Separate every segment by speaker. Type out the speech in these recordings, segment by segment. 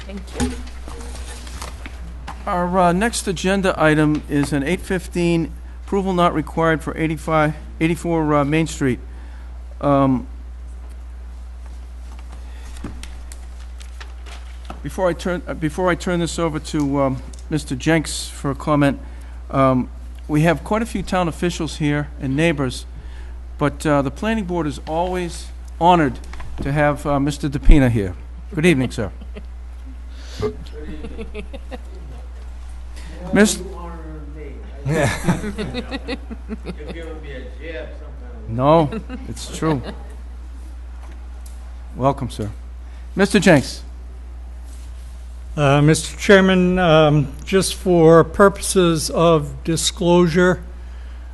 Speaker 1: Thank you.
Speaker 2: Our next agenda item is an 815, approval not required for 84 Main Street. Before I turn this over to Mr. Jenks for a comment, we have quite a few town officials here and neighbors, but the planning board is always honored to have Mr. DePina here. Good evening, sir.
Speaker 3: Good evening.
Speaker 2: Miss-
Speaker 3: You honoring me. You're giving me a jab sometimes.
Speaker 2: No, it's true. Welcome, sir. Mr. Jenks.
Speaker 4: Mr. Chairman, just for purposes of disclosure,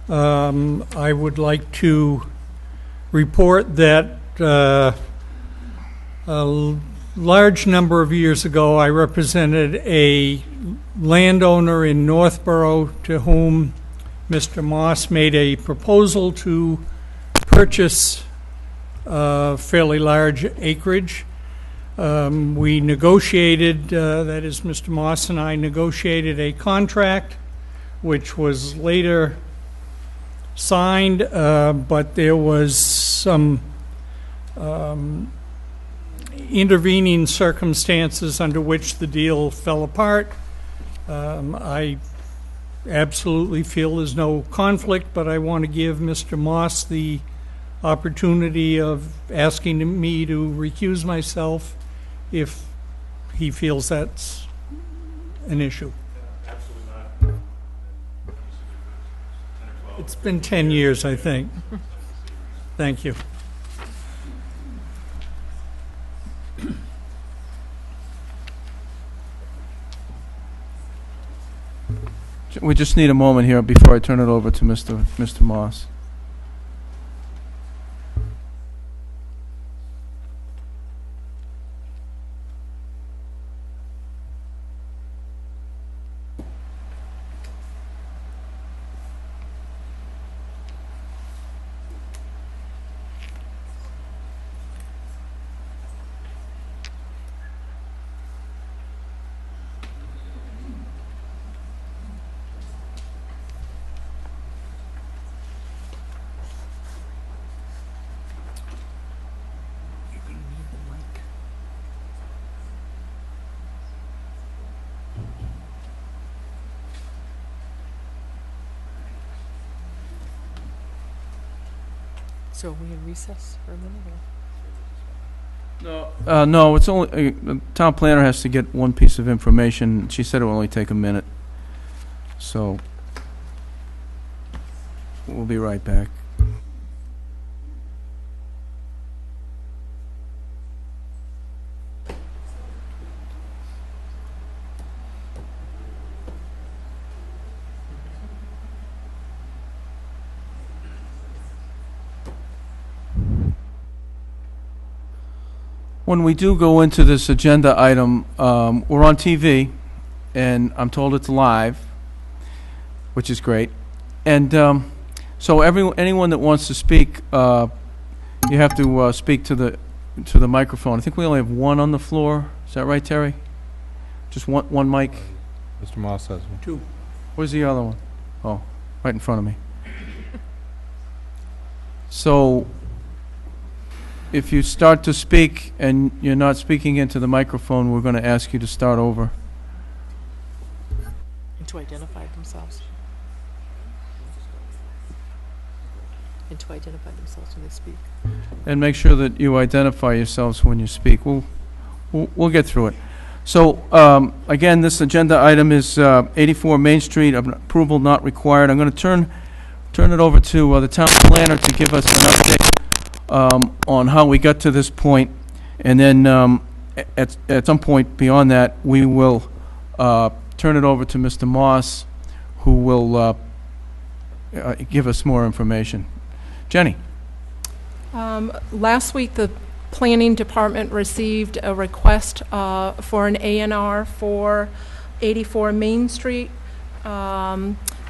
Speaker 4: I would like to report that a large number of years ago I represented a landowner in Northborough to whom Mr. Moss made a proposal to purchase fairly large acreage. We negotiated, that is, Mr. Moss and I negotiated a contract which was later signed, but there was some intervening circumstances under which the deal fell apart. I absolutely feel there's no conflict, but I want to give Mr. Moss the opportunity of asking me to recuse myself if he feels that's an issue.
Speaker 5: Absolutely not.
Speaker 4: It's been 10 years, I think. Thank you.
Speaker 2: We just need a moment here before I turn it over to Mr. Moss.
Speaker 1: So are we in recess for a minute? Or?
Speaker 2: No, it's only, the town planner has to get one piece of information. She said it will only take a minute. So, we'll be right back. When we do go into this agenda item, we're on TV, and I'm told it's live, which is great. And so anyone that wants to speak, you have to speak to the microphone. I think we only have one on the floor. Is that right, Terry? Just one mic?
Speaker 5: Mr. Moss has one.
Speaker 4: Two.
Speaker 2: Where's the other one? Oh, right in front of me. So, if you start to speak and you're not speaking into the microphone, we're going to ask you to start over.
Speaker 1: And to identify themselves. And to identify themselves when they speak.
Speaker 2: And make sure that you identify yourselves when you speak. We'll get through it. So, again, this agenda item is 84 Main Street, approval not required. I'm going to turn it over to the town planner to give us an update on how we got to this point, and then at some point beyond that, we will turn it over to Mr. Moss, who will give us more information. Jenny.
Speaker 6: Last week, the Planning Department received a request for an A&R for 84 Main Street.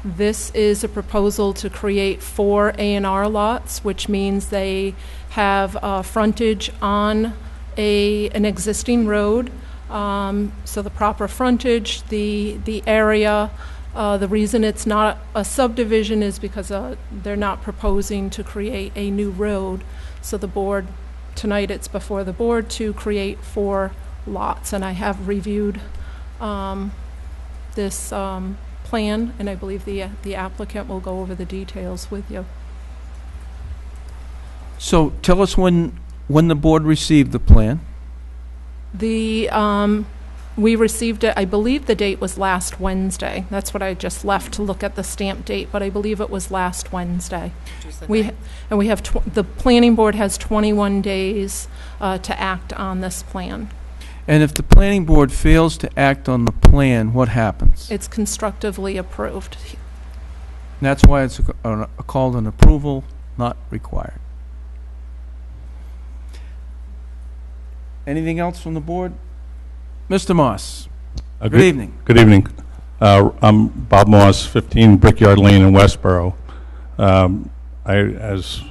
Speaker 6: This is a proposal to create 4 A&R lots, which means they have frontage on an existing road. So the proper frontage, the area, the reason it's not a subdivision is because they're not proposing to create a new road. So the board, tonight it's before the board to create 4 lots, and I have reviewed this plan, and I believe the applicant will go over the details with you.
Speaker 2: So tell us when the board received the plan.
Speaker 6: We received it, I believe the date was last Wednesday. That's what I just left to look at the stamp date, but I believe it was last Wednesday.
Speaker 1: Which was the
Speaker 6: We,
Speaker 1: ninth.
Speaker 6: and we have, the planning board has 21 days to act on this plan.
Speaker 2: And if the planning board fails to act on the plan, what happens?
Speaker 6: It's constructively approved.
Speaker 2: That's why it's called an approval not required. Anything else from the board? Mr. Moss, good evening.
Speaker 5: Good evening. I'm Bob Moss, 15 Brickyard Lane in Westboro. As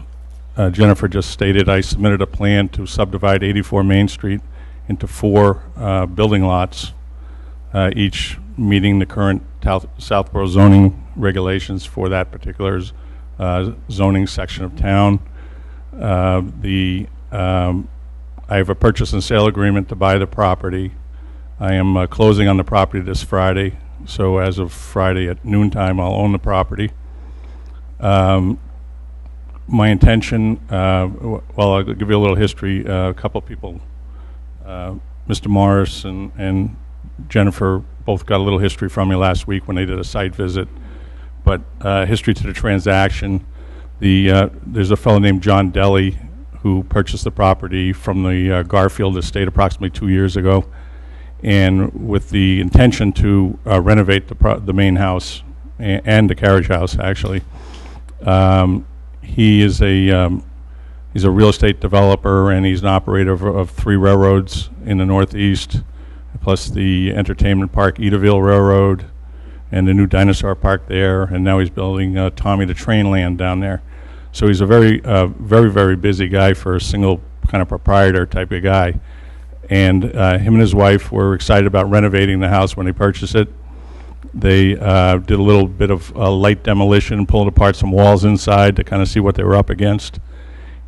Speaker 5: Jennifer just stated, I submitted a plan to subdivide 84 Main Street into 4 building lots, each meeting the current Southborough zoning regulations for that particular zoning section of town. I have a purchase and sale agreement to buy the property. I am closing on the property this Friday, so as of Friday at noontime, I'll own the property. My intention, well, I'll give you a little history. A couple of people, Mr. Morris and Jennifer, both got a little history from me last week when they did a site visit. But history to the transaction, there's a fellow named John Deli who purchased the property from the Garfield estate approximately 2 years ago, and with the intention to renovate the main house and the carriage house, actually. He's a real estate developer, and he's an operator of 3 railroads in the Northeast, plus the entertainment park, Edaville Railroad, and the new dinosaur park there, and now he's building Tommy the Train Land down there. So he's a very, very busy guy for a single kind of proprietor type of guy. And him and his wife were excited about renovating the house when they purchased it. They did a little bit of light demolition, pulled apart some walls inside to kind of see what they were up against.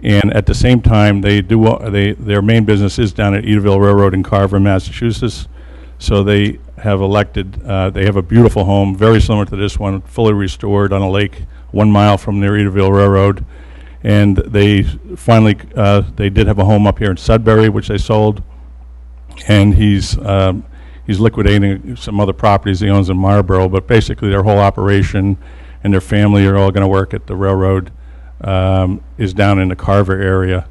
Speaker 5: And at the same time, their main business is down at Edaville Railroad in Carver, Massachusetts. So they have elected, they have a beautiful home, very similar to this one, fully restored on a lake 1 mile from near Edaville Railroad. And they finally, they did have a home up here in Sudbury, which they sold. And he's liquidating some other properties he owns in Marlborough, but basically their whole operation and their family are all going to work at the railroad, is down in the Carver area.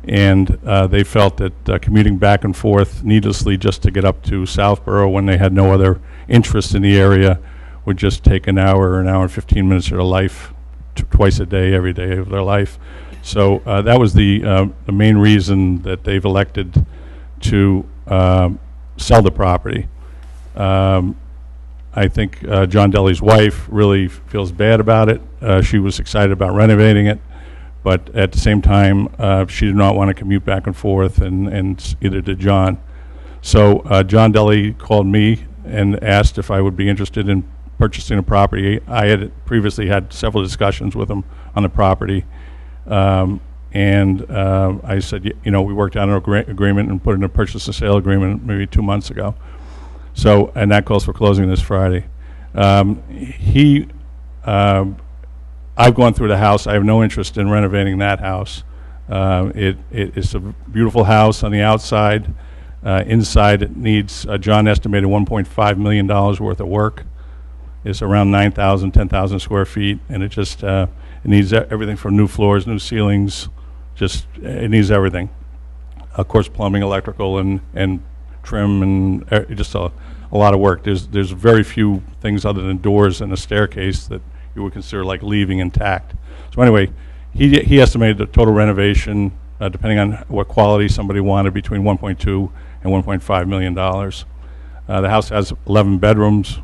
Speaker 5: And they felt that commuting back and forth needlessly just to get up to Southborough when they had no other interest in the area would just take an hour and 15 minutes of their life, twice a day, every day of their life. So that was the main reason that they've elected to sell the property. I think John Deli's wife really feels bad about it. She was excited about renovating it, but at the same time, she did not want to commute back and forth, and either did John. So John Deli called me and asked if I would be interested in purchasing a property. I had previously had several discussions with him on the property. And I said, we worked out an agreement and put in a purchase and sale agreement maybe 2 months ago. So, and that calls for closing this Friday. I've gone through the house. I have no interest in renovating that house. It's a beautiful house on the outside. Inside, it needs, John estimated $1.5 million worth of work. It's around 9,000, 10,000 square feet, and it just, it needs everything from new floors, new ceilings, it needs everything. Of course, plumbing, electrical, and trim, and just a lot of work. There's very few things other than doors and a staircase that you would consider like leaving intact. So anyway, he estimated the total renovation, depending on what quality somebody wanted, between 1.2 and 1.5 million dollars. The house has 11 bedrooms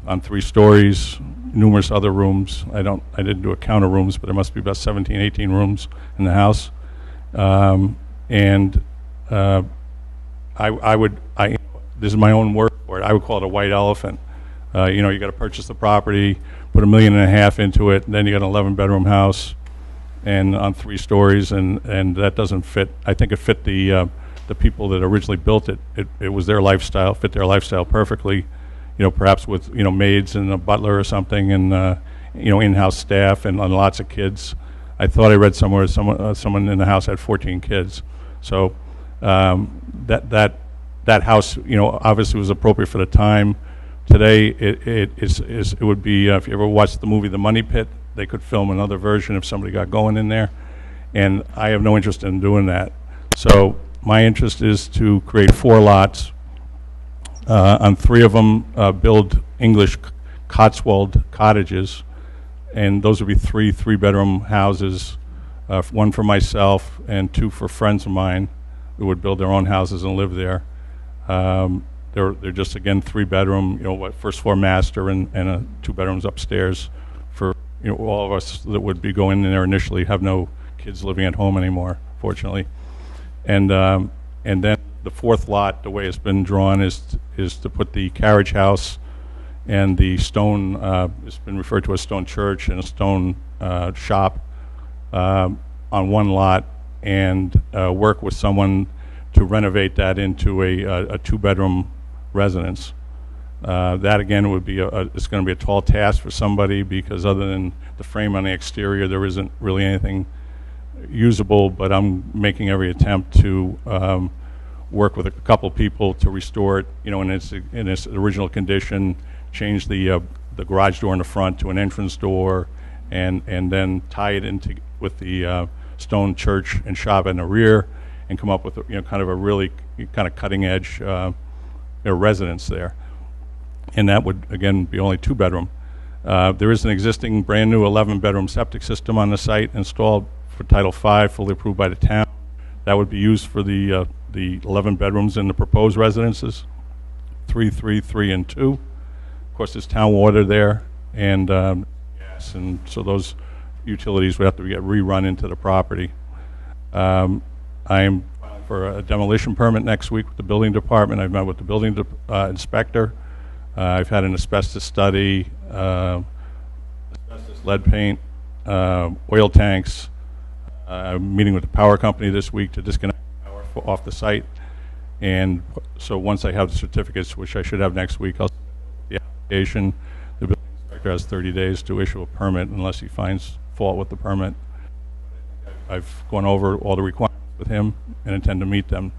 Speaker 5: on 3 stories, numerous other rooms. I didn't do a count of rooms, but there must be about 17, 18 rooms in the house. this is my own word for it, I would call it a white elephant. You know, you got to purchase the property, put $1.5 million into it, and then you got an 11-bedroom house, and on 3 stories, and that doesn't fit. I think it fit the people that originally built it. It was their lifestyle, fit their lifestyle perfectly. You know, perhaps with maids and a butler or something, and in-house staff and lots of kids. I thought I read somewhere someone in the house had 14 kids. So that house, obviously was appropriate for the time. Today, it would be, if you ever watched the movie The Money Pit, they could film another version if somebody got going in there. And I have no interest in doing that. So my interest is to create 4 lots. On 3 of them, build English Cotswold cottages. And those would be 3 3-bedroom houses, 1 for myself and 2 for friends of mine who would build their own houses and live there. They're just, again, 3-bedroom, first floor master and 2 bedrooms upstairs for, all of us that would be going in there initially have no kids living at home anymore, fortunately. And then the 4th lot, the way it's been drawn is to put the carriage house and the stone, it's been referred to as stone church and a stone shop on one lot, and work with someone to renovate that into a 2-bedroom residence. That again would be it's going to be a tall task for somebody, because other than the frame on the exterior, there isn't really anything usable. But I'm making every attempt to work with a couple people to restore it, in its original condition. Change the garage door in the front to an entrance door, and then tie it into with the stone church and shop in the rear, and come up with kind of a really kind of cutting edge residence there. And that would again be only 2-bedroom. There is an existing brand new 11-bedroom septic system on the site installed for Title V, fully approved by the town. That would be used for the 11 bedrooms in the proposed residences, 3, 3, 3, and 2. Of course, there's town water there, and gas, and so those utilities would have to get rerun into the property. I am filing for a demolition permit next week with the building department. I've met with the building inspector. I've had an asbestos study, asbestos lead paint, oil tanks. I'm meeting with the power company this week to disconnect power off the site. And so once I have the certificates, which I should have next week, I'll submit the application. The building inspector has 30 days to issue a permit unless he finds fault with the permit. I've gone over all the requirements with him and intend to meet them.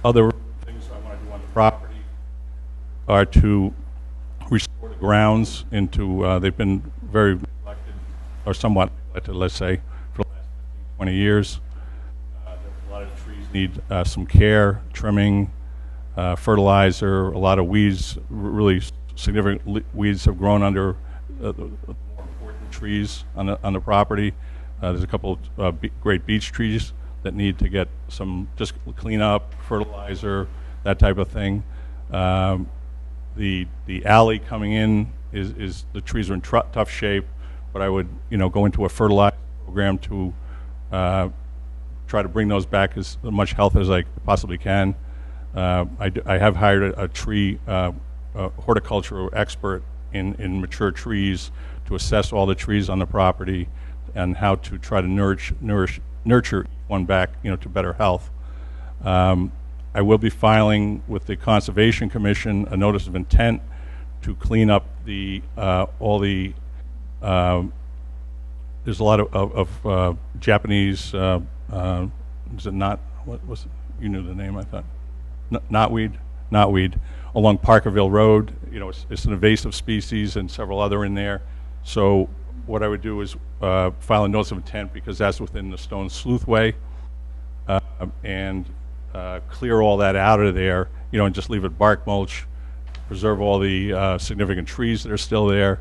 Speaker 5: Other things I want to do on the property are to restore the grounds into, they've been very neglected, or somewhat neglected, let's say, for the last 15, 20 years. A lot of trees need some care, trimming, fertilizer. A lot of weeds, really significant weeds have grown under the more important trees on the property. There's a couple of great beech trees that need to get some just clean up, fertilizer, that type of thing. The alley coming in is the trees are in tough shape, but I would go into a fertilizer program to try to bring those back as much health as I possibly can. I have hired a tree horticultural expert in mature trees to assess all the trees on the property and how to try to nurture one back to better health. I will be filing with the Conservation Commission a notice of intent to clean up all the there's a lot of Japanese, is it not, what was it? You knew the name, I thought. Knotweed, along Parkerville Road. It's an invasive species and several other in there. So what I would do is file a notice of intent, because that's within the Stone Sleuthway, and clear all that out of there, and just leave it bark mulch, preserve all the significant trees that are still there,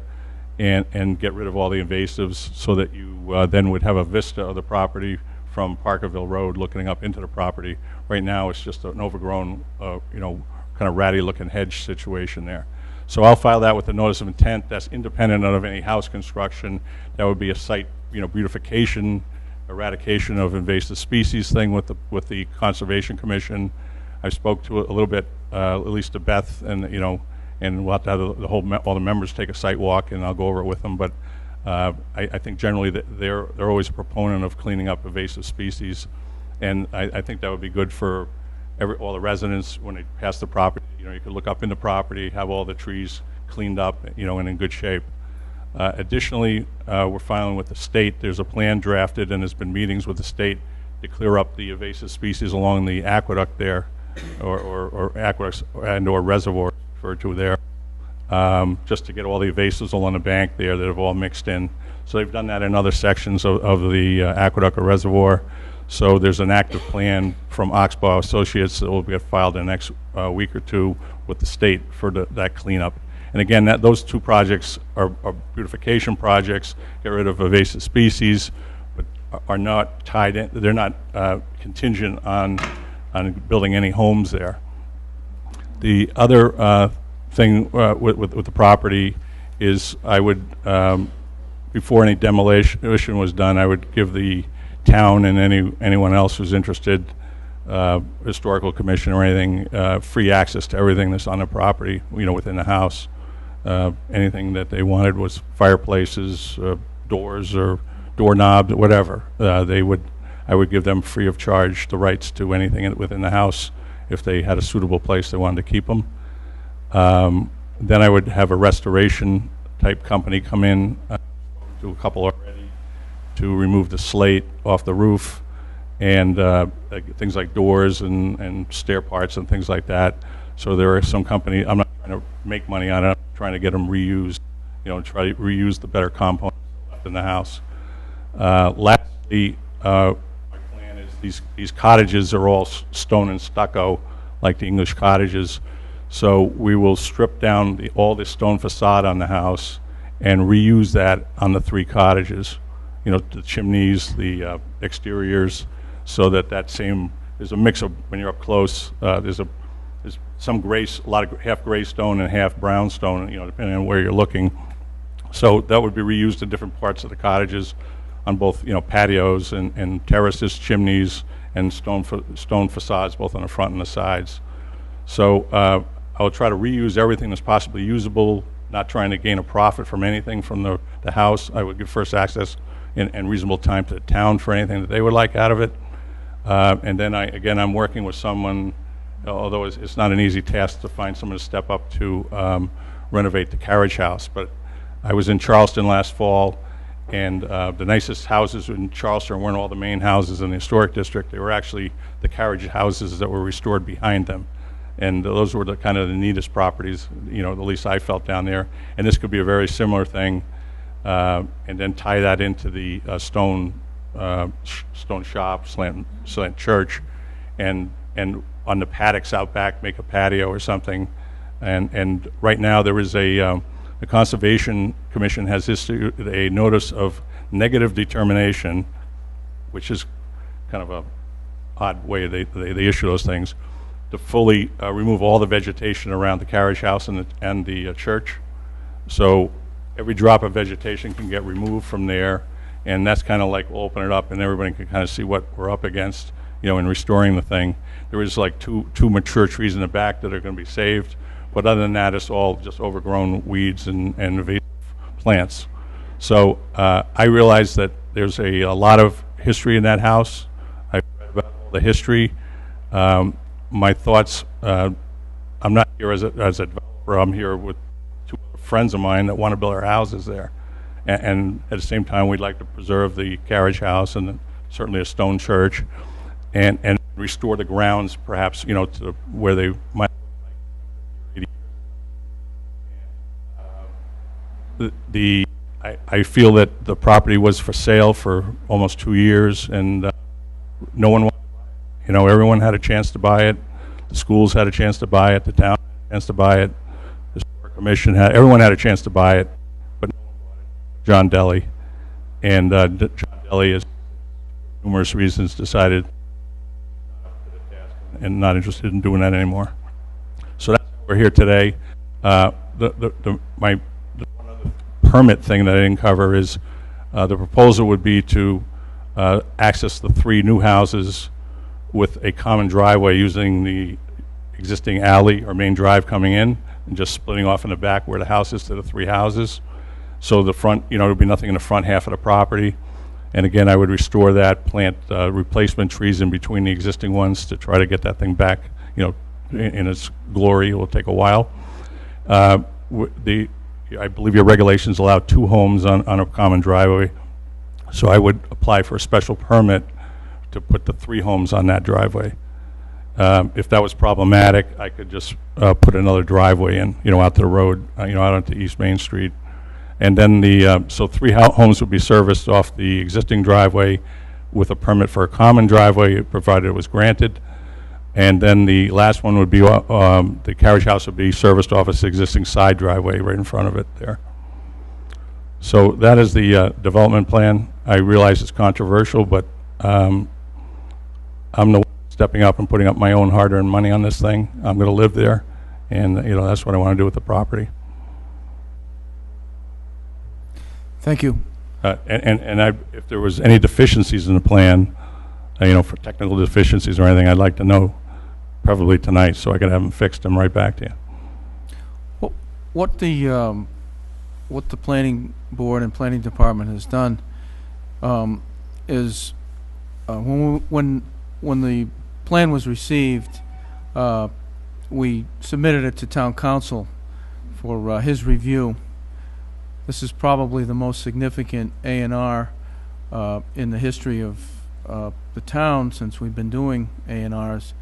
Speaker 5: and get rid of all the invasives, so that you then would have a vista of the property from Parkerville Road looking up into the property. Right now it's just an overgrown, kind of ratty looking hedge situation there. So I'll file that with a notice of intent. That's independent of any house construction. That would be a site, beautification, eradication of invasive species thing with the Conservation Commission. I spoke to a little bit, at least to Beth, and and we'll have to have all the members take a site walk, and I'll go over it with them. But I think generally that they're always a proponent of cleaning up invasive species, and I think that would be good for all the residents when they pass the property. You could look up in the property, have all the trees cleaned up, and in good shape. Additionally, we're filing with the state. There's a plan drafted, and there's been meetings with the state to clear up the invasive species along the aqueduct there, or aqueducts and/or reservoir referred to there, just to get all the invasives along the bank there that have all mixed in. So they've done that in other sections of the aqueduct or reservoir. So there's an active plan from Oxbow Associates that will get filed in the next week or two with the state for that cleanup. And again, those two projects are beautification projects, get rid of invasive species, but are not tied in. They're not contingent on building any homes there. The other thing with the property is I would, before any demolition was done, I would give the town and anyone else who's interested, historical commission or anything, free access to everything that's on the property, within the house. Anything that they wanted was fireplaces, doors, or doorknobs, whatever. I would give them free of charge the rights to anything within the house if they had a suitable place they wanted to keep them. Then I would have a restoration type company come in, do a couple already, to remove the slate off the roof and things like doors and stair parts and things like that. So there are some companies, I'm not trying to make money on it, I'm trying to get them reused, try to reuse the better components left in the house. Lastly, my plan is these cottages are all stone and stucco, like the English cottages. So we will strip down all the stone facade on the house and reuse that on the 3 cottages. The chimneys, the exteriors, so that there's a mix of, when you're up close, there's some gray, a lot of half gray stone and half brown stone, depending on where you're looking. So that would be reused in different parts of the cottages, on both, patios and terraces, chimneys, and stone facades, both on the front and the sides. So I will try to reuse everything that's possibly usable, not trying to gain a profit from anything from the house. I would give first access and reasonable time to the town for anything that they would like out of it. And then I'm working with someone, although it's not an easy task to find someone to step up to renovate the carriage house. But I was in Charleston last fall, and the nicest houses in Charleston weren't all the main houses in the historic district. They were actually the carriage houses that were restored behind them. And those were the kind of the neatest properties, the least I felt down there. And this could be a very similar thing, and then tie that into the stone shop, slant church, and on the paddocks out back, make a patio or something. And right now there is the Conservation Commission has issued a notice of negative determination, which is kind of a odd way they issue those things, to fully remove all the vegetation around the carriage house and the church. So every drop of vegetation can get removed from there, and that's kind of like we'll open it up and everybody can kind of see what we're up against, in restoring the thing. There is like two mature trees in the back that are going to be saved, but other than that, it's all just overgrown weeds and invasive plants. So I realize that there's a lot of history in that house. I've read about all the history. My thoughts, I'm not here as a developer, I'm here with 2 friends of mine that want to build our houses there. And at the same time, we'd like to preserve the carriage house and certainly a stone church, and restore the grounds perhaps, to where they might I feel that the property was for sale for almost 2 years, and no one wanted to buy it. Everyone had a chance to buy it. The schools had a chance to buy it. The town had a chance to buy it. The Historic Commission everyone had a chance to buy it, but no one bought it. John Delly. And John Delly, has numerous reasons, decided and not interested in doing that anymore. So that's why we're here today. The one other permit thing that I didn't cover is the proposal would be to access the 3 new houses with a common driveway using the existing alley or main drive coming in and just splitting off in the back where the house is to the 3 houses. So the front, there would be nothing in the front half of the property. And again, I would restore that, plant replacement trees in between the existing ones to try to get that thing back, in its glory. It will take a while. I believe your regulations allow 2 homes on a common driveway. So I would apply for a special permit to put the 3 homes on that driveway. If that was problematic, I could just put another driveway in, out to the road, out onto East Main Street. And then so 3 homes would be serviced off the existing driveway with a permit for a common driveway, provided it was granted. And then the last one would be, the carriage house would be serviced off its existing side driveway right in front of it there. So that is the development plan. I realize it's controversial, but I'm the one stepping up and putting up my own hard-earned money on this thing. I'm going to live there, and that's what I want to do with the property.
Speaker 2: Thank you.
Speaker 5: If there was any deficiencies in the plan, for technical deficiencies or anything, I'd like to know, probably tonight, so I could have them fixed and right back to you.
Speaker 2: What the planning board and planning department has done is when the plan was received, we submitted it to town council for his review. This is probably the most significant A&R in the history of the town since we've been doing A&Rs.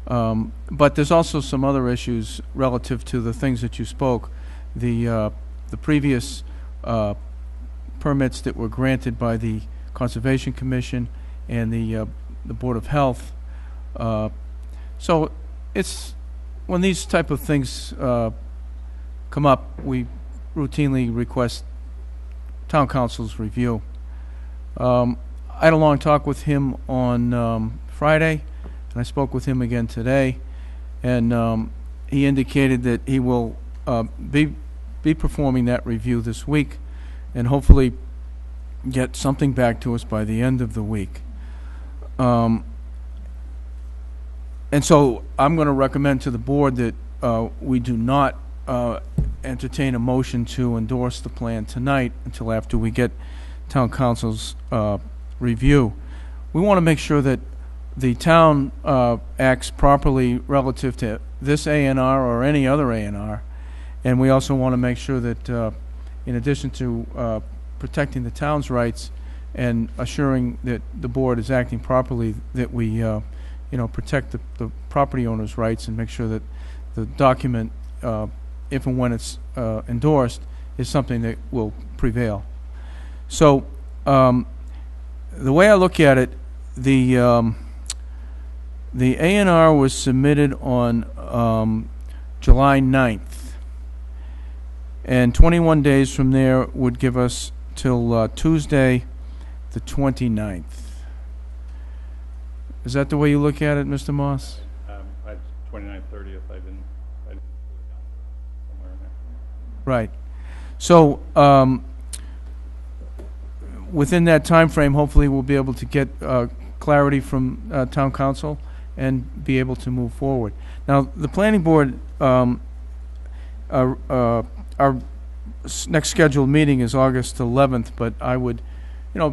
Speaker 2: But there's also some other issues relative to the things that you spoke. The previous permits that were granted by the Conservation Commission and the Board of Health. So it's when these type of things come up, we routinely request town council's review. I had a long talk with him on Friday, and I spoke with him again today, and he indicated that he will be performing that review this week and hopefully get something back to us by the end of the week. And so I'm going to recommend to the board that we do not entertain a motion to endorse the plan tonight until after we get town council's review. We want to make sure that the town acts properly relative to this A&R or any other A&R, and we also want to make sure that in addition to protecting the town's rights and assuring that the board is acting properly, that we protect the property owner's rights and make sure that the document, if and when it's endorsed, is something that will prevail. So the way I look at it, the A&R was submitted on July 9th, and 21 days from there would give us till Tuesday the 29th. Is that the way you look at it, Mr. Moss?
Speaker 5: 29th, 30th, I didn't somewhere in there.
Speaker 2: Right. So within that time frame, hopefully we'll be able to get clarity from town council and be able to move forward. Now, the planning board, our next scheduled meeting is August 11th, but I would,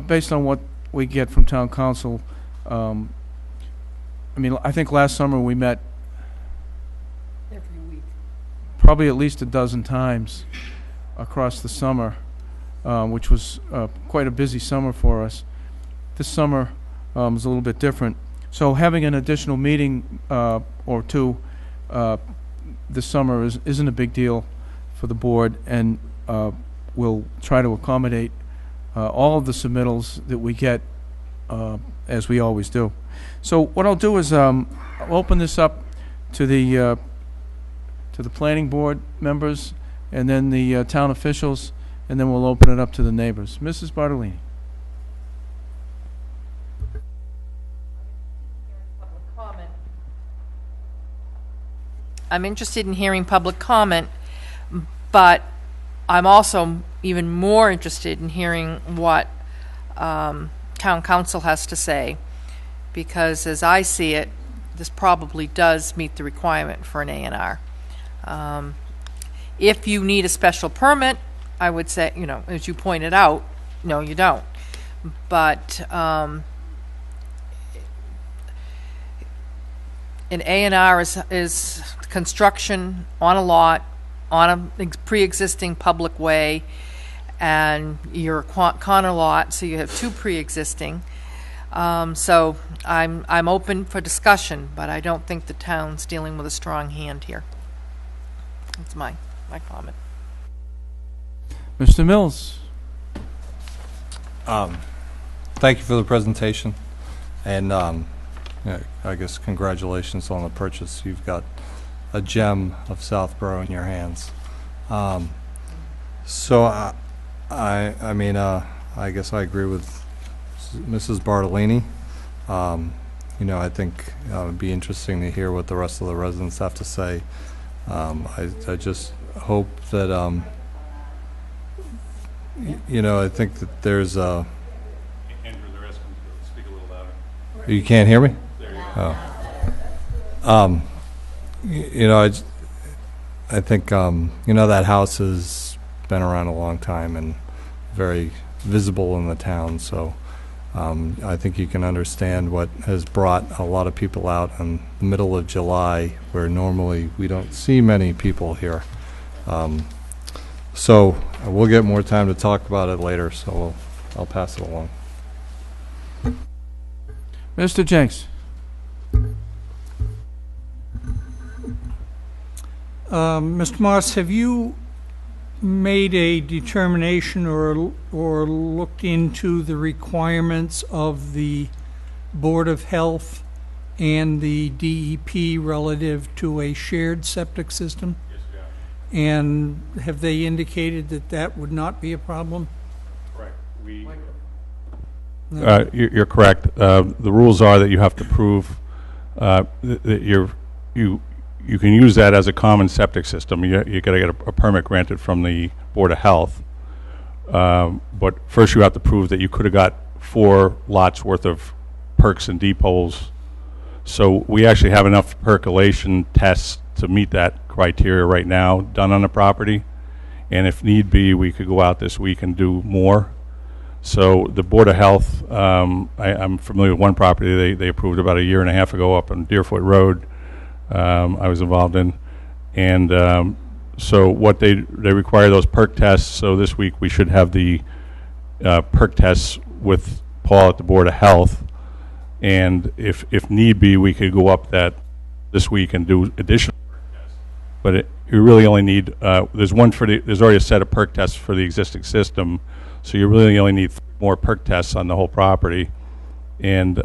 Speaker 2: based on what we get from town council, I think last summer we met
Speaker 1: Every week.
Speaker 2: probably at least a dozen times across the summer, which was quite a busy summer for us. This summer is a little bit different. So having an additional meeting or two this summer isn't a big deal for the board, and we'll try to accommodate all of the submittals that we get as we always do. So what I'll do is I'll open this up to the planning board members and then the town officials, and then we'll open it up to the neighbors. Mrs. Bartolini.
Speaker 7: I'm interested in hearing public comment, but I'm also even more interested in hearing what town council has to say, because as I see it, this probably does meet the requirement for an A&R. If you need a special permit, I would say, as you pointed out, no, you don't. But an A&R is construction on a lot, on a pre-existing public way, and you're a corner lot, so you have two pre-existing. So I'm open for discussion, but I don't think the town's dealing with a strong hand here. That's my comment.
Speaker 2: Mr. Mills?
Speaker 8: Thank you for the presentation, and yeah, I guess congratulations on the purchase. You've got a gem of Southborough in your hands. So I mean, I guess I agree with Mrs. Bartolini. I think it would be interesting to hear what the rest of the residents have to say. I just hope that, I think that there's a...
Speaker 5: Andrew, they're asking you to speak a little louder.
Speaker 8: You can't hear me?
Speaker 5: There you go.
Speaker 8: I think, that house has been around a long time and very visible in the town, so I think you can understand what has brought a lot of people out in the middle of July, where normally we don't see many people here. So we'll get more time to talk about it later, so I'll pass it along.
Speaker 2: Mr. Jenks?
Speaker 4: Mr. Moss, have you made a determination or looked into the requirements of the Board of Health and the DEP relative to a shared septic system?
Speaker 5: Yes, we are.
Speaker 4: And have they indicated that that would not be a problem?
Speaker 5: Correct.
Speaker 4: No.
Speaker 5: You're correct. The rules are that you have to prove that you can use that as a common septic system. You got to get a permit granted from the Board of Health. But first you have to prove that you could have got 4 lots worth of perks and depots. So we actually have enough percolation tests to meet that criteria right now done on the property. And if need be, we could go out this week and do more. So the Board of Health, I'm familiar with one property they approved about a year and a half ago up on Deerfoot Road. I was involved in, and so what they require those perk tests. So this week we should have the perk tests with Paul at the Board of Health, and if need be, we could go up that this week and do additional perk tests. But you really only need there's already a set of perk tests for the existing system, so you really only need 3 more perk tests on the whole property, and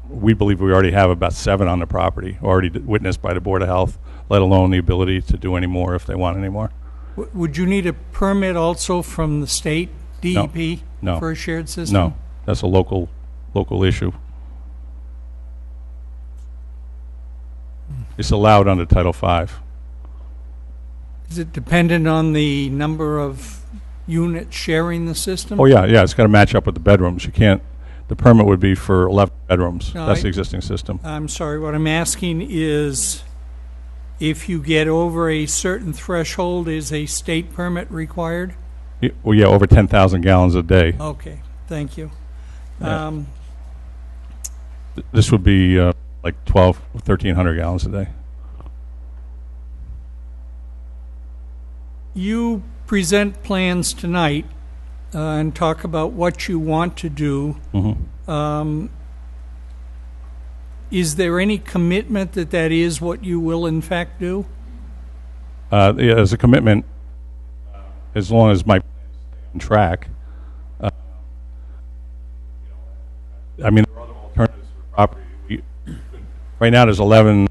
Speaker 5: we believe we already have about 7 on the property, already witnessed by the Board of Health, let alone the ability to do any more if they want any more.
Speaker 4: Would you need a permit also from the state DEP
Speaker 5: No.
Speaker 4: for a shared system?
Speaker 5: No, that's a local issue. It's allowed under Title V.
Speaker 4: Is it dependent on the number of units sharing the system?
Speaker 5: Oh, yeah, it's got to match up with the bedrooms. You can't, the permit would be for 11 bedrooms.
Speaker 4: No,
Speaker 5: That's the existing system.
Speaker 4: I'm sorry, what I'm asking is if you get over a certain threshold, is a state permit required?
Speaker 5: Well, yeah, over 10,000 gallons a day.
Speaker 4: Okay, thank you.
Speaker 5: Yeah. This would be like 1,300 gallons a day.
Speaker 4: You present plans tonight and talk about what you want to do.
Speaker 5: Mm-hmm.
Speaker 4: Is there any commitment that that is what you will in fact do?
Speaker 5: Yeah, there's a commitment as long as my plans stay on track. I mean, there are other alternatives for property. Right now, there's 11.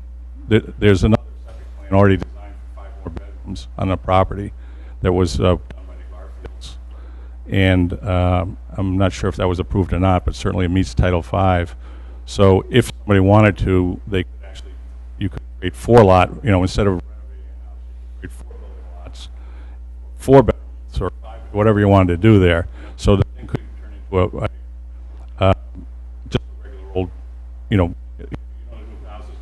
Speaker 5: There's another septic plan already designed for 5 more bedrooms on the property that was done by the Garfields. And I'm not sure if that was approved or not, but certainly it meets Title V. So if somebody wanted to, they could actually, you could create 4 lot, instead of renovating a house, you could create 4 building lots, 4 bedrooms or 5, whatever you wanted to do there. So the thing could turn into just a regular old, the new houses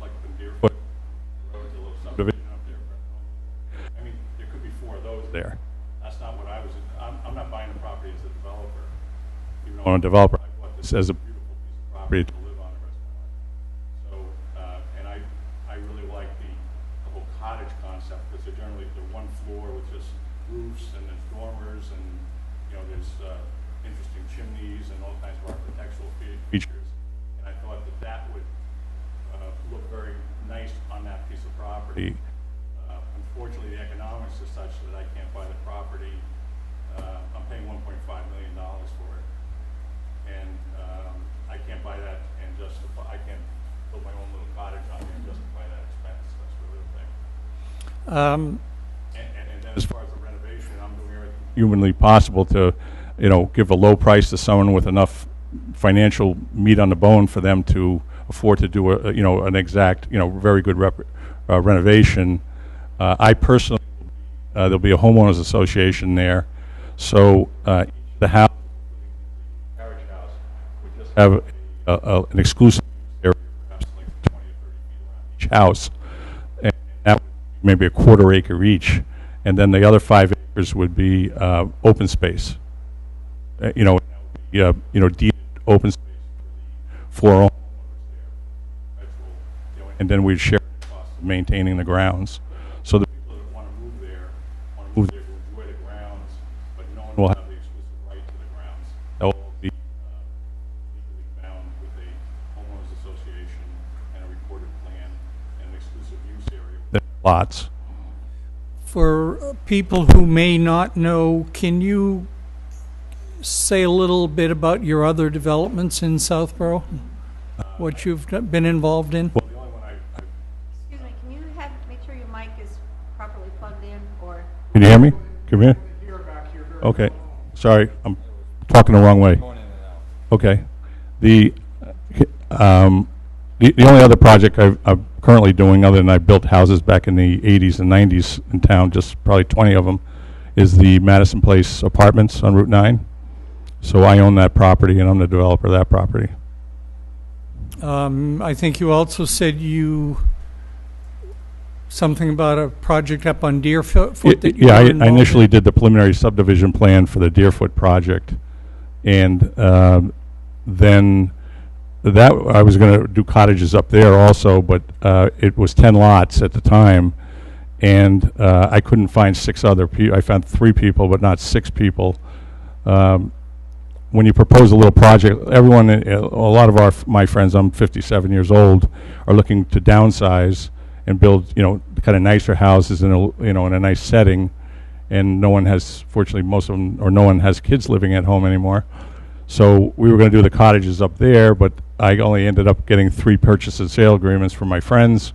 Speaker 5: roads there. That's not what I was, I'm not buying the property as a developer. Even though I'm a developer, I bought this as a beautiful piece of property to live on the rest of my life. So, and I really like the whole cottage concept, because they're one floor with just roofs, and there's dormers, and, you know, there's interesting chimneys and all kinds of architectural features. And I thought that would look very nice on that piece of property. Unfortunately, the economics are such that I can't buy the property. I'm paying $1.5 million for it. And I can't buy that and justify, I can't build my own little cottage on it and justify that expense. That's really the thing. And then as far as the renovation, I'm doing everything humanly possible to, you know, give a low price to someone with enough financial meat on the bone for them to afford to do a, you know, an exact, you know, very good renovation. I personally, there'll be a homeowners association there, so the house, carriage house, would just have an exclusive area, perhaps like 20 or 30 feet around each house, and that would be maybe a quarter acre each, and then the other 5 acres would be open space. You know, deeded open space for the 4 homeowners there, and then we'd share the cost of maintaining the grounds. So the people that want to move there to enjoy the grounds, but no one will have the exclusive right to the grounds. They'll all be legally bound with a homeowners association and a recorded plan and an exclusive use area with lots.
Speaker 4: For people who may not know, can you say a little bit about your other developments in Southborough? What you've been involved in?
Speaker 5: Well, the only one
Speaker 9: Excuse me, can you make sure your mic is properly plugged in, or?
Speaker 5: Can you hear me? Come here. Okay. Sorry, I'm talking the wrong way. Okay. The only other project I'm currently doing, other than I built houses back in the 80s and 90s in town, just probably 20 of them, is the Madison Place Apartments on Route 9. So I own that property, and I'm the developer of that property.
Speaker 4: I think you also said something about a project up on Deerfoot that you
Speaker 5: Yeah,
Speaker 4: were
Speaker 5: I
Speaker 4: involved
Speaker 5: initially
Speaker 4: in?
Speaker 5: did the preliminary subdivision plan for the Deerfoot project, and then that I was going to do cottages up there also, but it was 10 lots at the time, and I couldn't find 6 other people. I found 3 people, but not 6 people. When you propose a little project, everyone, a lot of my friends, I'm 57 years old, are looking to downsize and build, you know, kind of nicer houses in a, you know, in a nice setting, and no one has, fortunately, most of them, or no one has kids living at home anymore. So we were going to do the cottages up there, but I only ended up getting 3 purchase and sale agreements from my friends,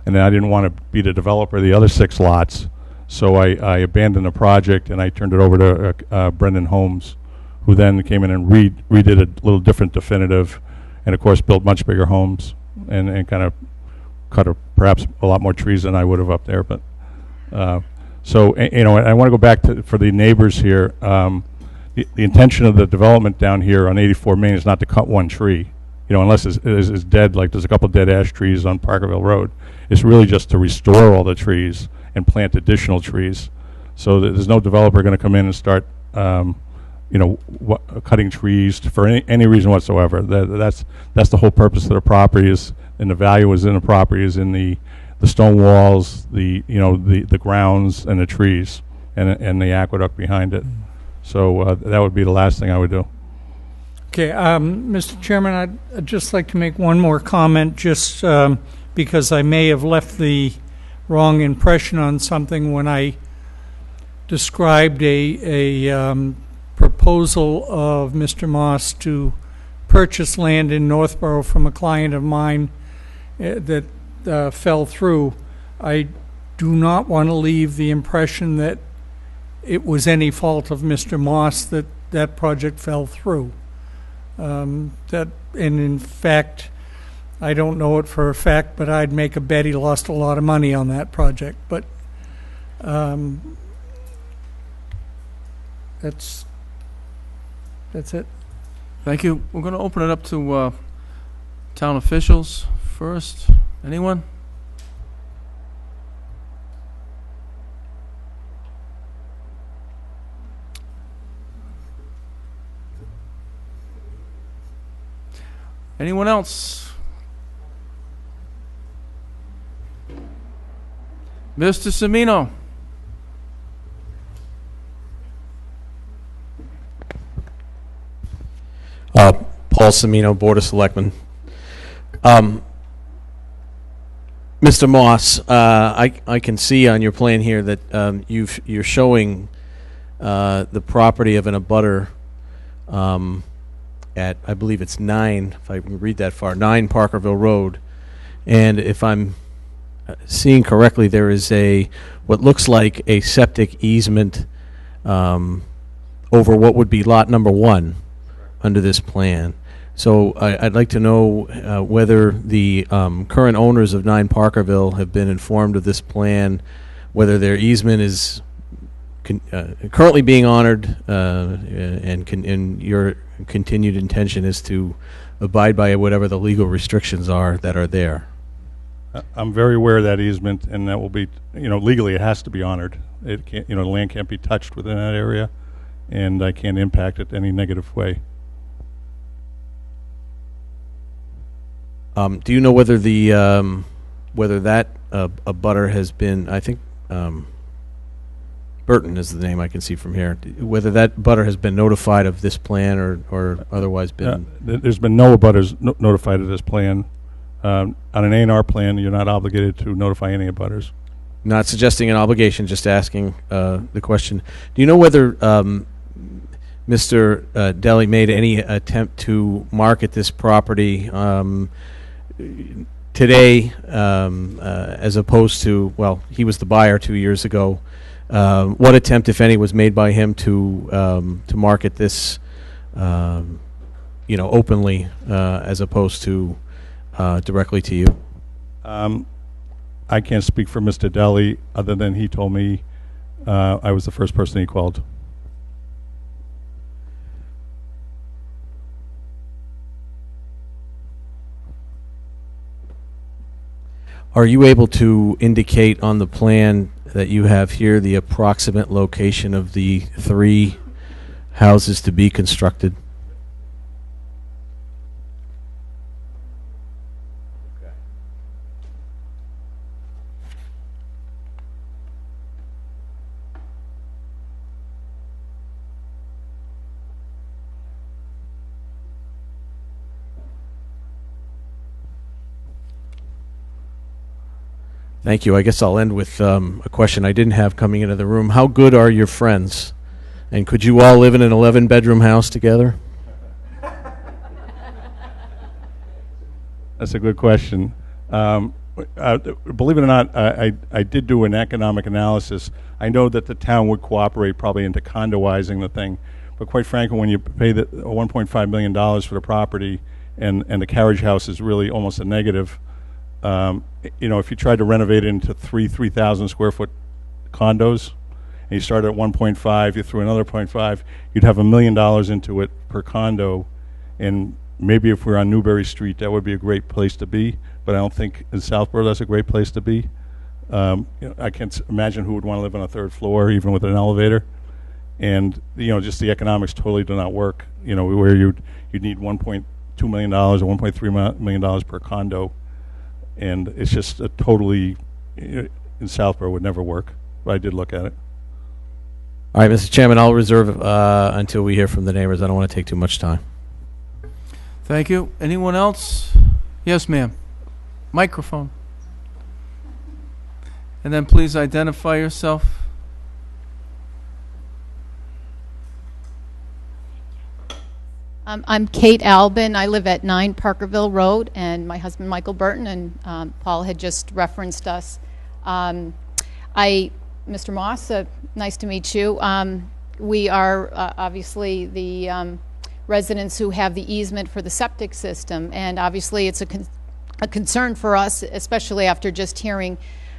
Speaker 5: and then I didn't want to be the developer of the other 6 lots, so I abandoned the project and I turned it over to Brendan Holmes, who then came in and redid a little different definitive, and of course built much bigger homes, and kind of cut perhaps a lot more trees than I would have up there. But so you know, I want to go back for the neighbors here. The intention of the development down here on 84 Main is not to cut one tree, you know, unless it's dead. Like there's a couple dead ash trees on Parkerville Road. It's really just to restore all the trees and plant additional trees. So there's no developer going to come in and start you know, cutting trees for any reason whatsoever. That's the whole purpose of the property, is, and the value is in the property is in the stone walls, you know, the grounds and the trees, and the aqueduct behind it. So that would be the last thing I would do.
Speaker 4: Okay, Mr. Chairman, I'd just like to make one more comment, just because I may have left the wrong impression on something when I described a proposal of Mr. Moss to purchase land in Northborough from a client of mine that fell through. I do not want to leave the impression that it was any fault of Mr. Moss that project fell through. And in fact, I don't know it for a fact, but I'd make a bet he lost a lot of money on that project. But that's it.
Speaker 2: Thank you. We're going to open it up to town officials first. Anyone? Anyone else? Mr. Semino?
Speaker 10: Paul Semino, Board of Selectmen. Mr. Moss, I can see on your plan here that you're showing the property of an abutter at, I believe it's 9, if I can read that far, 9 Parkerville Road. And if I'm seeing correctly, there is what looks like a septic easement over what would be lot number 1 under this plan. So I'd like to know whether the current owners of 9 Parkerville have been informed of this plan, whether their easement is currently being honored, and your continued intention is to abide by whatever the legal restrictions are that are there.
Speaker 5: I'm very aware of that easement, and that will be, legally it has to be honored. It can't, the land can't be touched within that area, and I can't impact it any negative way.
Speaker 10: Do you know whether whether that abutter has been, I think Burton is the name I can see from here, whether that abutter has been notified of this plan or otherwise been?
Speaker 5: There's been no abutters notified of this plan. On an A&R plan, you're not obligated to notify any abutters.
Speaker 10: Not suggesting an obligation, just asking the question. Do you know whether Mr. Deli made any attempt to market this property today, as opposed to, well, he was the buyer 2 years ago. What attempt, if any, was made by him to market this, openly, as opposed to directly to you?
Speaker 5: I can't speak for Mr. Deli, other than he told me I was the first person he called.
Speaker 10: Are you able to indicate on the plan that you have here the approximate location of the 3 houses to be constructed? Thank you. I guess I'll end with a question I didn't have coming into the room. How good are your friends? And could you all live in an 11-bedroom house together?
Speaker 5: That's a good question. Believe it or not, I did do an economic analysis. I know that the town would cooperate probably into condoizing the thing. But quite frankly, when you pay the $1.5 million for the property and the carriage house is really almost a negative, if you tried to renovate it into 3,000 square foot condos, and you started at 1.5, you threw another 0.5, you'd have $1 million into it per condo. And maybe if we're on Newbury Street, that would be a great place to be. But I don't think in Southborough that's a great place to be. I can't imagine who would want to live on a 3rd floor, even with an elevator. And just the economics totally do not work. Where you'd need $1.2 million or $1.3 million per condo. And it's just a totally, in Southborough, would never work. But I did look at it.
Speaker 10: All right, Mr. Chairman, I'll reserve until we hear from the neighbors. I don't want to take too much time.
Speaker 2: Thank you. Anyone else? Yes, ma'am. Microphone. And then please identify yourself.
Speaker 11: I'm Kate Albin. I live at 9 Parkerville Road, and my husband, Michael Burton, and Paul had just referenced us. Mr. Moss, nice to meet you. We are obviously the residents who have the easement for the septic system, and obviously it's a concern for us, especially after just hearing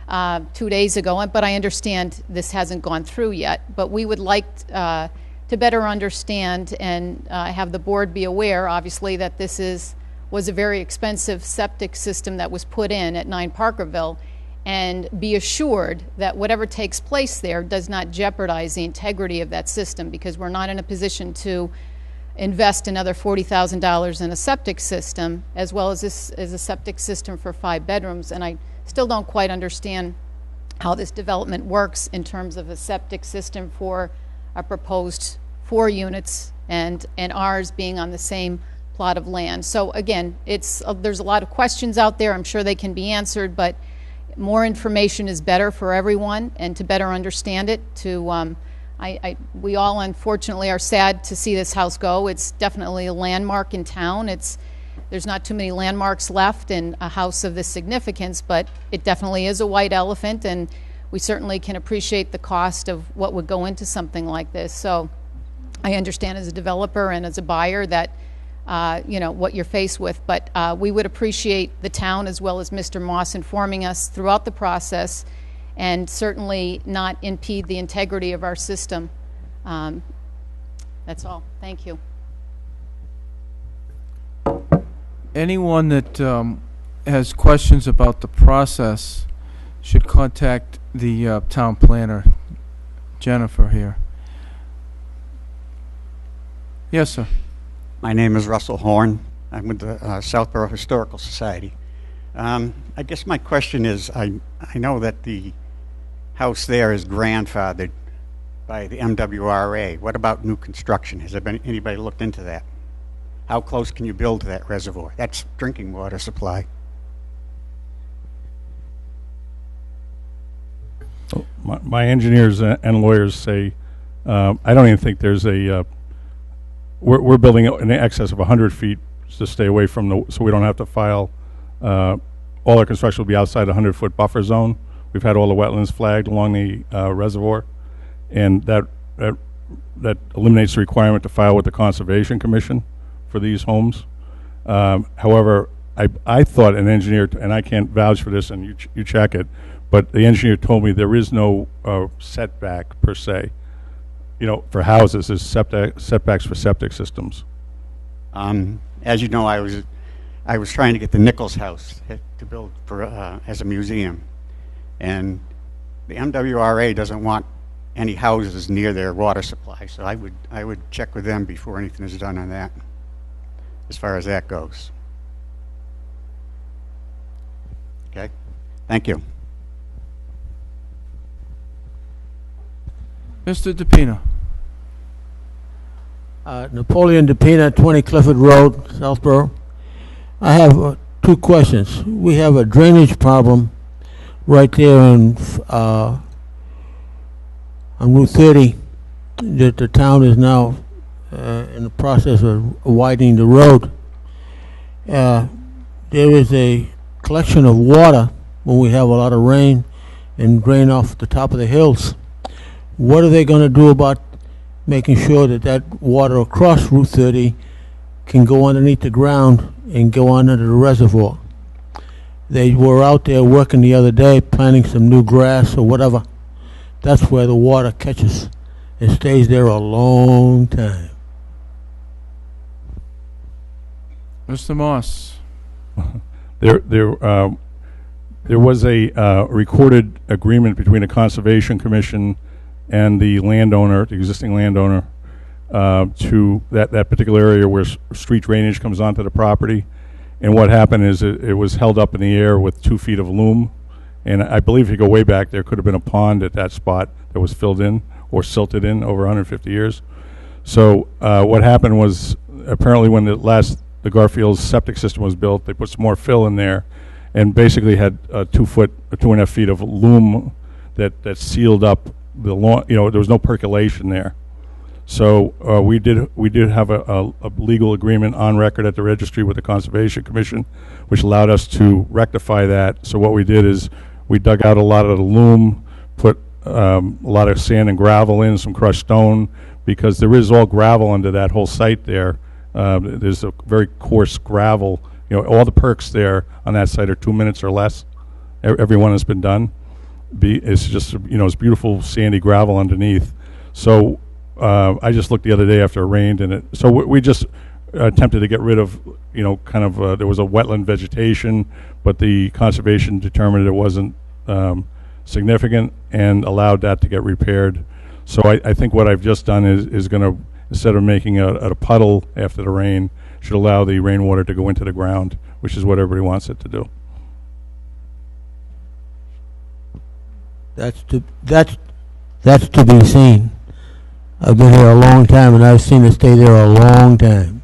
Speaker 11: 2 days ago, but I understand this hasn't gone through yet. But we would like to better understand and have the board be aware, obviously, that this was a very expensive septic system that was put in at 9 Parkerville, and be assured that whatever takes place there does not jeopardize the integrity of that system, because we're not in a position to invest another $40,000 in a septic system, as well as this is a septic system for 5 bedrooms. And I still don't quite understand how this development works in terms of a septic system for a proposed 4 units and ours being on the same plot of land. So again, there's a lot of questions out there. I'm sure they can be answered, but more information is better for everyone, and to better understand it. We all unfortunately are sad to see this house go. It's definitely a landmark in town. There's not too many landmarks left in a house of this significance, but it definitely is a white elephant, and we certainly can appreciate the cost of what would go into something like this. So I understand as a developer and as a buyer that what you're faced with, but we would appreciate the town as well as Mr. Moss informing us throughout the process, and certainly not impede the integrity of our system. That's all. Thank you.
Speaker 2: Anyone that has questions about the process should contact the town planner, Jennifer here. Yes, sir.
Speaker 12: My name is Russell Horn. I'm with the Southborough Historical Society. I guess my question is, I know that the house there is grandfathered by the MWRA. What about new construction? Has there been anybody looked into that? How close can you build to that reservoir? That's drinking water supply.
Speaker 5: My engineers and lawyers say, I don't even think there's a, we're building in excess of 100 feet to stay away from so we don't have to file, all our construction will be outside a 100-foot buffer zone. We've had all the wetlands flagged along the reservoir, and that eliminates the requirement to file with the Conservation Commission for these homes. However, I thought an engineer, and I can't vouch for this, and you check it, but the engineer told me there is no setback per se. For houses, there's setbacks for septic systems.
Speaker 12: As you know, I was trying to get the Nichols House to build for as a museum, and the MWRA doesn't want any houses near their water supply, so I would check with them before anything is done on that, as far as that goes. Okay, thank you.
Speaker 2: Mr. DePina.
Speaker 13: Napoleon DePina, 20 Clifford Road, Southborough. I have 2 questions. We have a drainage problem right there on Route 30 that the town is now in the process of widening the road. There is a collection of water when we have a lot of rain and drain off the top of the hills. What are they going to do about making sure that water across Route 30 can go underneath the ground and go on into the reservoir? They were out there working the other day, planting some new grass or whatever. That's where the water catches and stays there a long time.
Speaker 2: Mr. Moss.
Speaker 5: There was a recorded agreement between the Conservation Commission and the landowner, the existing landowner, to that particular area where street drainage comes onto the property. And what happened is it was held up in the air with 2 feet of loam. And I believe if you go way back, there could have been a pond at that spot that was filled in or silted in over 150 years. So what happened was, apparently when the Garfield's septic system was built, they put some more fill in there and basically had 2.5 feet of loam that sealed up the lawn. There was no percolation there. So we did have a legal agreement on record at the registry with the Conservation Commission, which allowed us to rectify that. So what we did is we dug out a lot of the loam, put a lot of sand and gravel in, some crushed stone, because there is all gravel under that whole site there. There's a very coarse gravel. All the perks there on that site are 2 minutes or less. Every one has been done. It's just, it's beautiful sandy gravel underneath. So I just looked the other day after it rained, and so we just attempted to get rid of, there was a wetland vegetation, but the conservation determined it wasn't significant and allowed that to get repaired. So I think what I've just done is going to instead of making a puddle after the rain, should allow the rainwater to go into the ground, which is what everybody wants it to do.
Speaker 13: That's to be seen. I've been here a long time, and I've seen it stay there a long time.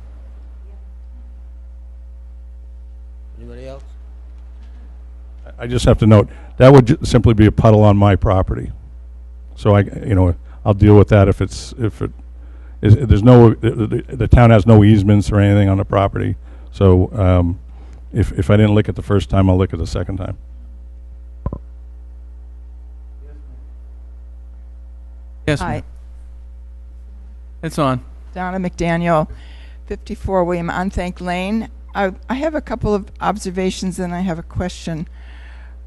Speaker 13: Anybody else?
Speaker 5: I just have to note, that would simply be a puddle on my property. So I'll deal with that if there's no, the town has no easements or anything on the property. So if I didn't lick it the first time, I'll lick it the second time.
Speaker 2: Yes,
Speaker 14: Hi,
Speaker 2: ma'am. It's on.
Speaker 14: Donna McDaniel, 54 William Unthank Lane. I have a couple of observations and I have a question.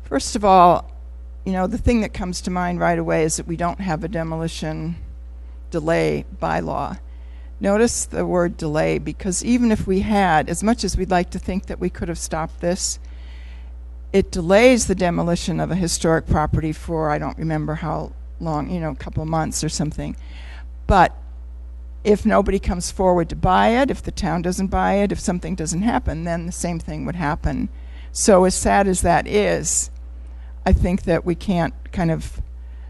Speaker 14: First of all, the thing that comes to mind right away is that we don't have a demolition delay bylaw. Notice the word delay, because even if we had, as much as we'd like to think that we could have stopped this, it delays the demolition of a historic property for, I don't remember how long, a couple of months or something. But if nobody comes forward to buy it, if the town doesn't buy it, if something doesn't happen, then the same thing would happen. So as sad as that is, I think that we can't kind of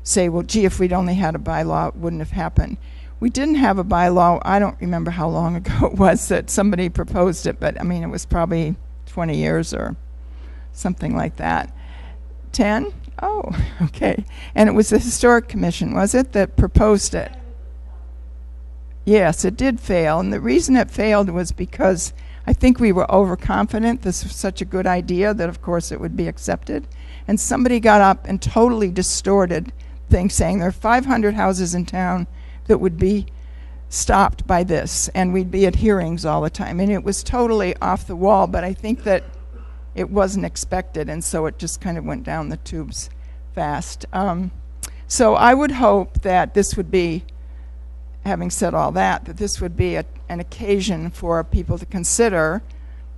Speaker 14: say, well, gee, if we'd only had a bylaw, it wouldn't have happened. We didn't have a bylaw. I don't remember how long ago it was that somebody proposed it, but it was probably 20 years or something like that. 10? Oh, okay. And it was the Historic Commission, was it, that proposed it? Yes, it did fail. And the reason it failed was because I think we were overconfident this was such a good idea that, of course, it would be accepted. And somebody got up and totally distorted things, saying there are 500 houses in town that would be stopped by this, and we'd be at hearings all the time. And it was totally off the wall, but I think that it wasn't expected, and so it just kind of went down the tubes fast. So I would hope that this would be, having said all that this would be an occasion for people to consider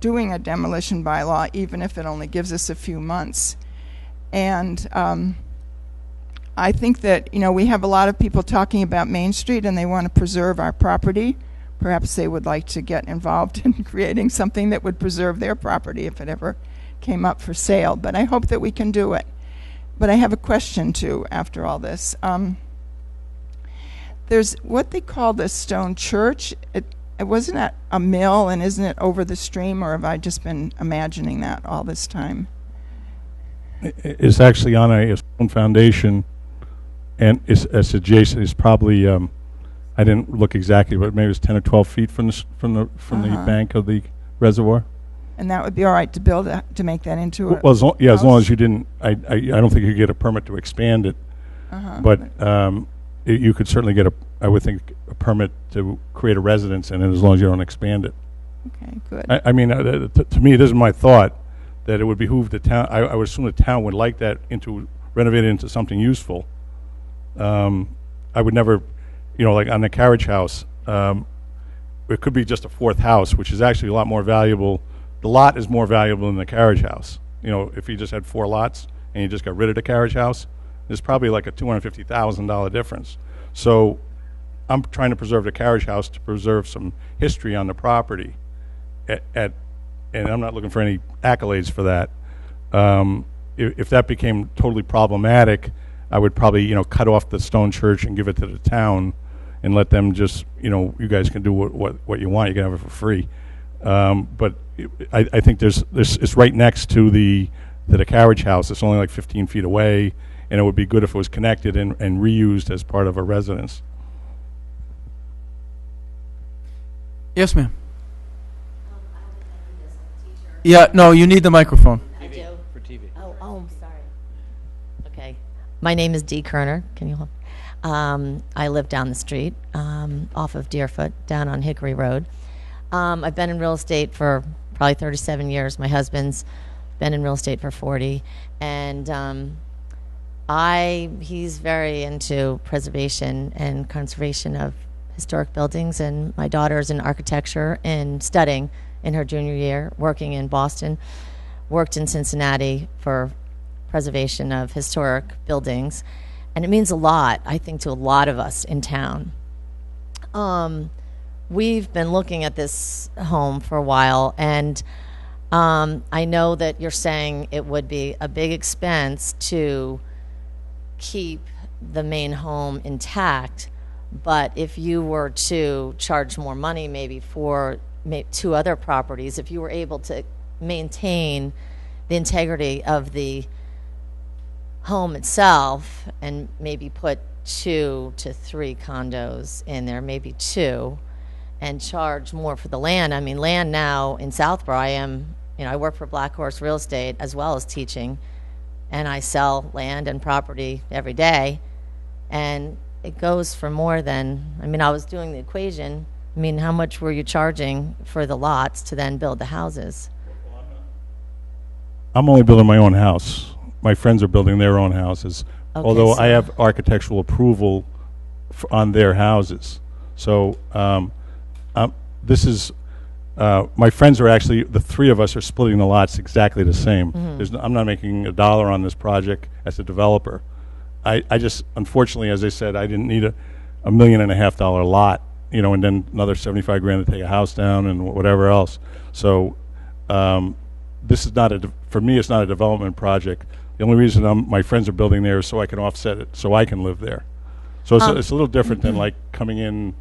Speaker 14: doing a demolition bylaw, even if it only gives us a few months. And I think that, we have a lot of people talking about Main Street and they want to preserve our property. Perhaps they would like to get involved in creating something that would preserve their property if it ever came up for sale. But I hope that we can do it. But I have a question, too, after all this. There's what they call the stone church. It wasn't at a mill, and isn't it over the stream, or have I just been imagining that all this time?
Speaker 5: It's actually on a stone foundation, and it's adjacent. It's probably I didn't look exactly, but maybe it's 10 or 12 feet from the bank of the reservoir.
Speaker 14: And that would be all right to build to make that into a
Speaker 5: as long
Speaker 14: house?
Speaker 5: as you didn't. I don't think you get a permit to expand it, but you could certainly get I would think a permit to create a residence in it, as long as you don't expand it.
Speaker 14: Okay, good.
Speaker 5: To me, this is my thought, that it would behoove the town. I would assume the town would like that renovate it into something useful. I would never, like on the carriage house, it could be just a fourth house, which is actually a lot more valuable. The lot is more valuable than the carriage house. If you just had 4 lots and you just got rid of the carriage house, there's probably like a $250,000 difference. So I'm trying to preserve the carriage house to preserve some history on the property. And I'm not looking for any accolades for that. If that became totally problematic, I would probably, cut off the stone church and give it to the town and let them just, you guys can do what you want. You can have it for free. But I think it's right next to the carriage house. It's only like 15 feet away, and it would be good if it was connected and reused as part of a residence.
Speaker 2: Yes, ma'am. Yeah, no, you need the microphone.
Speaker 15: I do. For TV. Oh, sorry. Okay. My name is Dee Kerner. Can you hold? I live down the street, off of Deerfoot, down on Hickory Road. I've been in real estate for probably 37 years. My husband's been in real estate for 40. And he's very into preservation and conservation of historic buildings. And my daughter's in architecture and studying in her junior year, working in Boston, worked in Cincinnati for preservation of historic buildings. And it means a lot, I think, to a lot of us in town. We've been looking at this home for a while, and I know that you're saying it would be a big expense to keep the main home intact, but if you were to charge more money maybe for two other properties, if you were able to maintain the integrity of the home itself and maybe put 2 to 3 condos in there, maybe 2, and charge more for the land. I mean, land now in Southborough, I work for Black Horse Real Estate as well as teaching, and I sell land and property every day, and it goes for more than, I was doing the equation. How much were you charging for the lots to then build the houses?
Speaker 5: I'm only building my own house. My friends are building their own houses,
Speaker 15: Okay,
Speaker 5: although
Speaker 15: so-
Speaker 5: I have architectural approval on their houses. So this is, my friends are actually, the 3 of us are splitting the lots exactly the same. I'm not making a dollar on this project as a developer. I just, unfortunately, as I said, I didn't need a $1.5 million lot, and then another 75 grand to take a house down and whatever else. So this is not for me, it's not a development project. The only reason my friends are building there is so I can offset it, so I can live there. So it's a little different than like coming in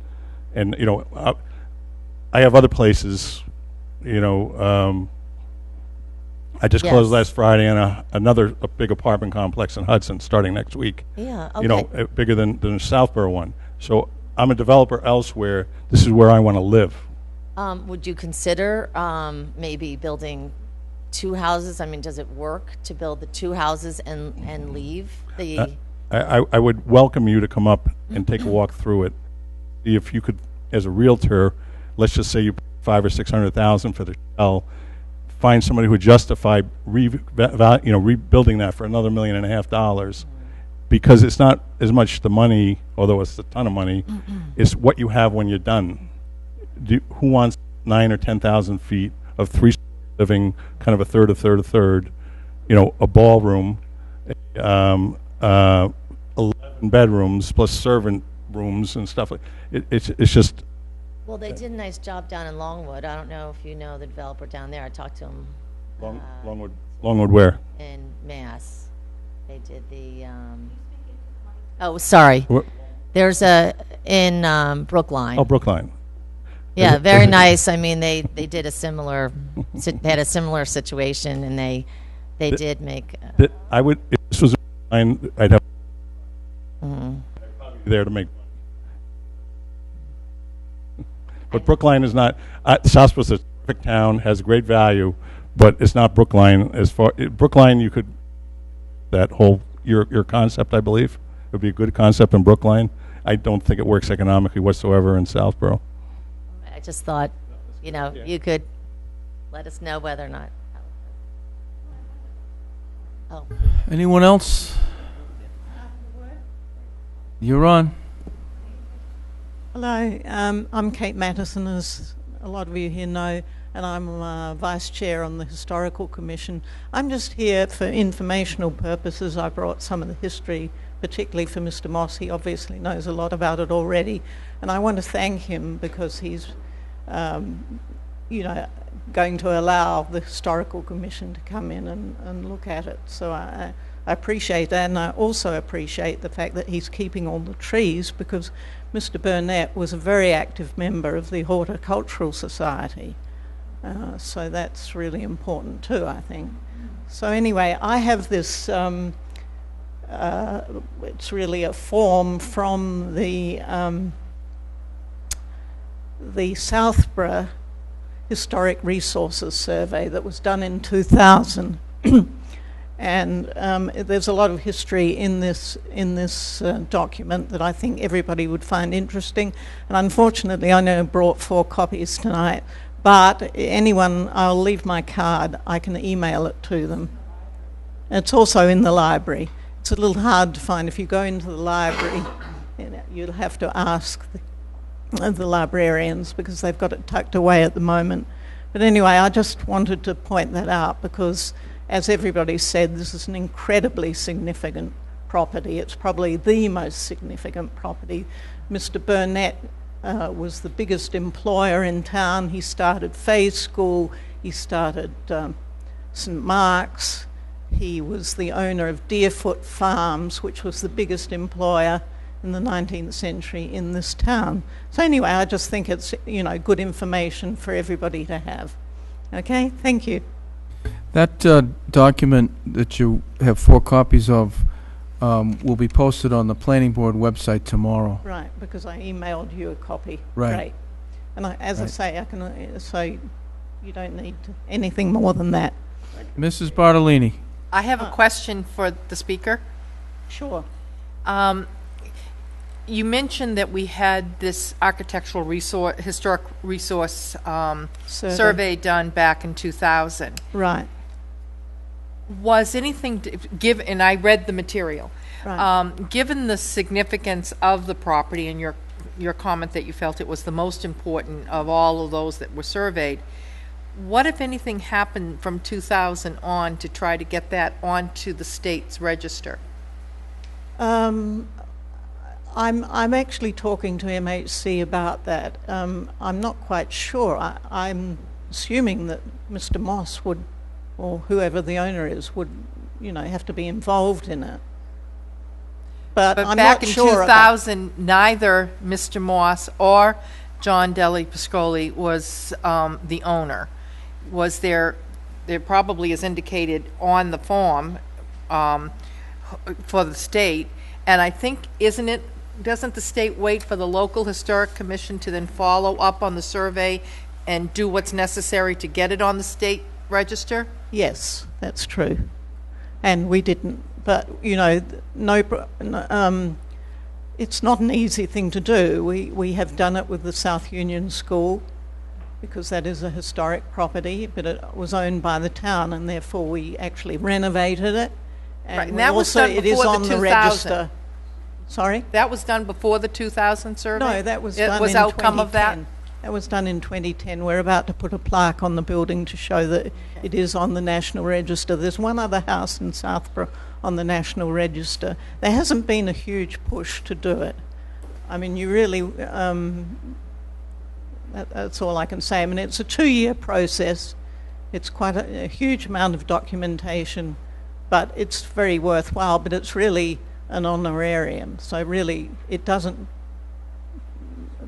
Speaker 5: and, I have other places, I just closed last Friday on a big apartment complex in Hudson starting next week.
Speaker 15: Yeah, okay.
Speaker 5: Bigger than the Southborough one. So I'm a developer elsewhere. This is where I want to live.
Speaker 15: Would you consider maybe building 2 houses? Does it work to build the 2 houses and leave the...
Speaker 5: I would welcome you to come up and take a walk through it. If you could, as a realtor, let's just say you pay $500,000 or $600,000 for the shell, find somebody who would justify rebuilding that for another $1.5 million, because it's not as much the money, although it's a ton of money, it's what you have when you're done. Who wants 9 or 10,000 feet of 3 living, kind of a third, a ballroom, 11 bedrooms plus servant rooms and stuff like it's just.
Speaker 15: Well, they did a nice job down in Longwood. I don't know if you know the developer down there. I talked to him.
Speaker 5: Longwood where?
Speaker 15: In Mass. They did the. Oh, sorry. There's in Brookline.
Speaker 5: Oh, Brookline.
Speaker 15: Yeah, very nice. They did a similar. They had a similar situation, and they did make.
Speaker 5: I would. If this was mine, I'd have. I'd probably be there to make. But Brookline is not. Southborough's a terrific town, has great value, but it's not Brookline. Brookline, you could. That whole your concept, I believe, would be a good concept in Brookline. I don't think it works economically whatsoever in Southborough.
Speaker 15: I just thought, you could let us know whether or not. Oh.
Speaker 2: Anyone else? You're on.
Speaker 16: Hello, I'm Kate Mattison, as a lot of you here know, and I'm Vice Chair on the Historical Commission. I'm just here for informational purposes. I brought some of the history, particularly for Mr. Moss. He obviously knows a lot about it already, and I want to thank him because he's, going to allow the Historical Commission to come in and look at it. So I appreciate that, and I also appreciate the fact that he's keeping all the trees, because Mr. Burnett was a very active member of the Horticultural Society. So that's really important too, I think. So anyway, I have this, it's really a form from the Southborough Historic Resources Survey that was done in 2000. And there's a lot of history in this document that I think everybody would find interesting. And unfortunately, I know I brought 4 copies tonight, but anyone, I'll leave my card. I can email it to them. It's also in the library. It's a little hard to find. If you go into the library, you'll have to ask the librarians because they've got it tucked away at the moment. But anyway, I just wanted to point that out because, as everybody said, this is an incredibly significant property. It's probably the most significant property. Mr. Burnett was the biggest employer in town. He started Fay School, he started St. Mark's, he was the owner of Deerfoot Farms, which was the biggest employer in the 19th century in this town. So anyway, I just think it's, good information for everybody to have. Okay, thank you.
Speaker 2: That document that you have 4 copies of will be posted on the planning board website tomorrow.
Speaker 16: Right, because I emailed you a copy.
Speaker 2: Right.
Speaker 16: Great. And as I
Speaker 2: Right.
Speaker 16: say, I can, so you don't need anything more than that.
Speaker 2: Mrs. Bartolini.
Speaker 7: I have a question for the speaker.
Speaker 16: Sure.
Speaker 7: You mentioned that we had this architectural historic resource survey done back in 2000.
Speaker 16: Right.
Speaker 7: Was anything and I read the material.
Speaker 16: Right.
Speaker 7: Given the significance of the property and your comment that you felt it was the most important of all of those that were surveyed, what, if anything, happened from 2000 on to try to get that onto the state's register?
Speaker 16: I'm actually talking to MHC about that. I'm not quite sure. I'm assuming that Mr. Moss would, or whoever the owner is, would, have to be involved in it. But I'm
Speaker 7: back
Speaker 16: not
Speaker 7: in
Speaker 16: sure
Speaker 7: 2000, neither Mr. Moss or John Deli Piscoli was the owner. Was there probably is indicated on the form for the state, and I think, doesn't the state wait for the local historic commission to then follow up on the survey and do what's necessary to get it on the state register?
Speaker 16: Yes, that's true. And we didn't, but, it's not an easy thing to do. We have done it with the South Union School, because that is a historic property, but it was owned by the town, and therefore we actually renovated it. And
Speaker 7: Right, and that was done
Speaker 16: it is
Speaker 7: before
Speaker 16: on
Speaker 7: the
Speaker 16: the
Speaker 7: 2000.
Speaker 16: register. Sorry?
Speaker 7: That was done before the 2000 survey?
Speaker 16: No, that was
Speaker 7: It
Speaker 16: done
Speaker 7: was
Speaker 16: in
Speaker 7: outcome of that?
Speaker 16: 2010. That was done in 2010. We're about to put a plaque on the building to show that it is on the National Register. There's one other house in Southborough on the National Register. There hasn't been a huge push to do it. I mean, you really, that's all I can say. I mean, it's a 2-year process. It's quite a huge amount of documentation, but it's very worthwhile. But it's really an honorarium, so really it doesn't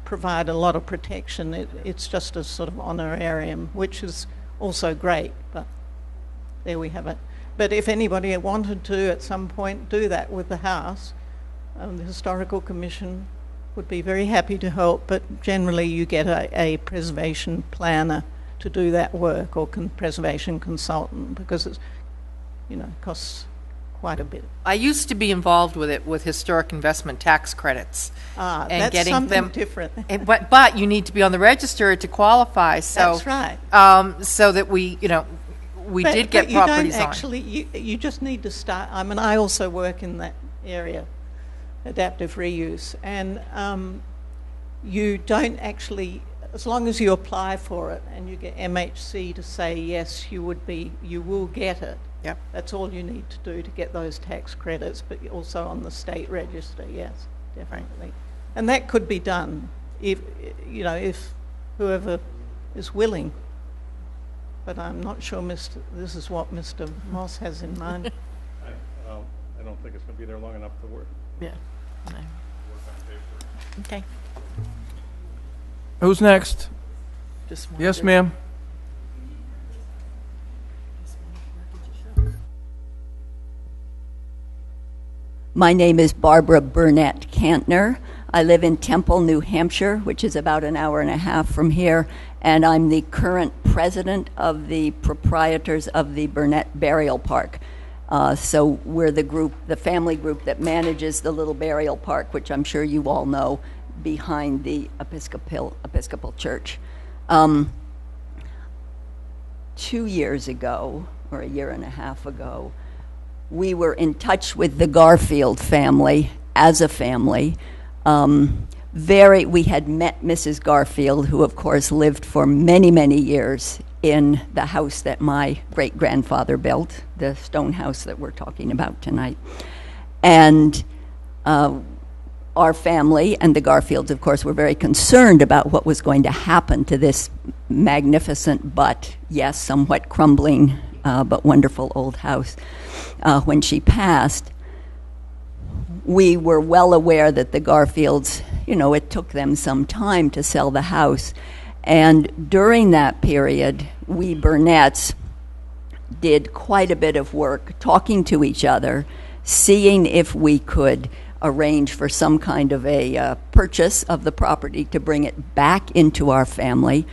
Speaker 16: provide a lot of protection. It's just a sort of honorarium, which is also great, but there we have it. But if anybody wanted to at some point do that with the house, the Historical Commission would be very happy to help, but generally you get a preservation planner to do that work, or preservation consultant, because it's, costs quite a bit.
Speaker 7: I used to be involved with it with historic investment tax credits.
Speaker 16: And
Speaker 7: that's
Speaker 16: getting something
Speaker 7: them
Speaker 16: different.
Speaker 7: But you need to be on the register to qualify. So
Speaker 16: That's right.
Speaker 7: So that we did get
Speaker 16: you
Speaker 7: properties
Speaker 16: don't
Speaker 7: on.
Speaker 16: actually, you just need to start. I mean, I also work in that area, adaptive reuse, and you don't actually, as long as you apply for it and you get MHC to say yes, you will get it.
Speaker 7: Yep.
Speaker 16: That's all you need to do to get those tax credits, but also on the state register, yes, definitely. Right. And that could be done if whoever is willing. But I'm not sure this is what Mr. Moss has in mind.
Speaker 5: I don't think it's going to be there long enough to work.
Speaker 7: Yeah. No. Okay.
Speaker 2: Who's next?
Speaker 7: Just
Speaker 2: Yes,
Speaker 7: wondered.
Speaker 2: ma'am.
Speaker 17: My name is Barbara Burnett Cantner. I live in Temple, New Hampshire, which is about an hour and a half from here, and I'm the current president of the proprietors of the Burnett Burial Park. So we're the family group that manages the little burial park, which I'm sure you all know, behind the Episcopal Church. 2 years ago, or a year and a half ago, we were in touch with the Garfield family as a family. We had met Mrs. Garfield, who of course lived for many, many years in the house that my great-grandfather built, the stone house that we're talking about tonight. And our family and the Garfields, of course, were very concerned about what was going to happen to this magnificent but, yes, somewhat crumbling but wonderful old house when she passed. We were well aware that the Garfields, it took them some time to sell the house. And during that period, we Burnetts did quite a bit of work talking to each other, seeing if we could arrange for some kind of a purchase of the property to bring it back into our family.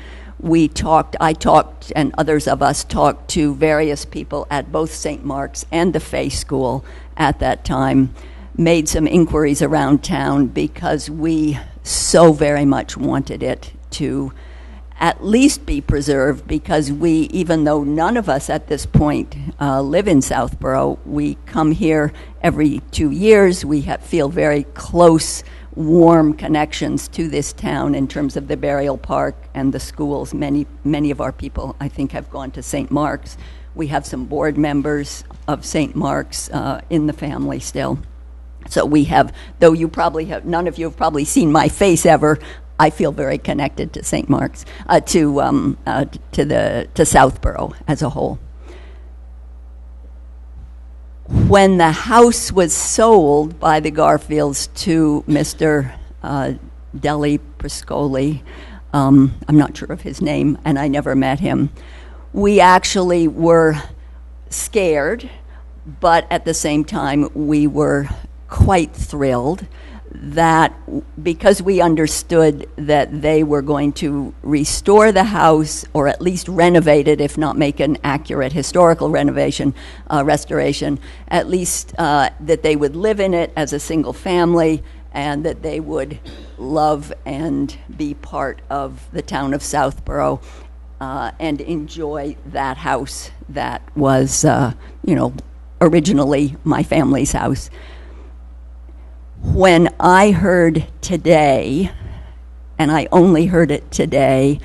Speaker 17: I talked, and others of us talked to various people at both St. Mark's and the Fay School at that time, made some inquiries around town because we so very much wanted it to at least be preserved, because even though none of us at this point live in Southborough, we come here every 2 years. We feel very close, warm connections to this town in terms of the burial park and the schools. Many of our people, I think, have gone to St. Mark's. We have some board members of St. Mark's in the family still. So we have, though none of you have probably seen my face ever, I feel very connected to St. Mark's, to Southborough as a whole. When the house was sold by the Garfields to Mr. Deli Priscoli, I'm not sure of his name, and I never met him, we actually were scared, but at the same time we were quite thrilled that, because we understood that they were going to restore the house, or at least renovate it, if not make an accurate historical restoration, at least that they would live in it as a single family, and that they would love and be part of the town of Southborough and enjoy that house that was, originally my family's house. When I heard today, and I only heard it today,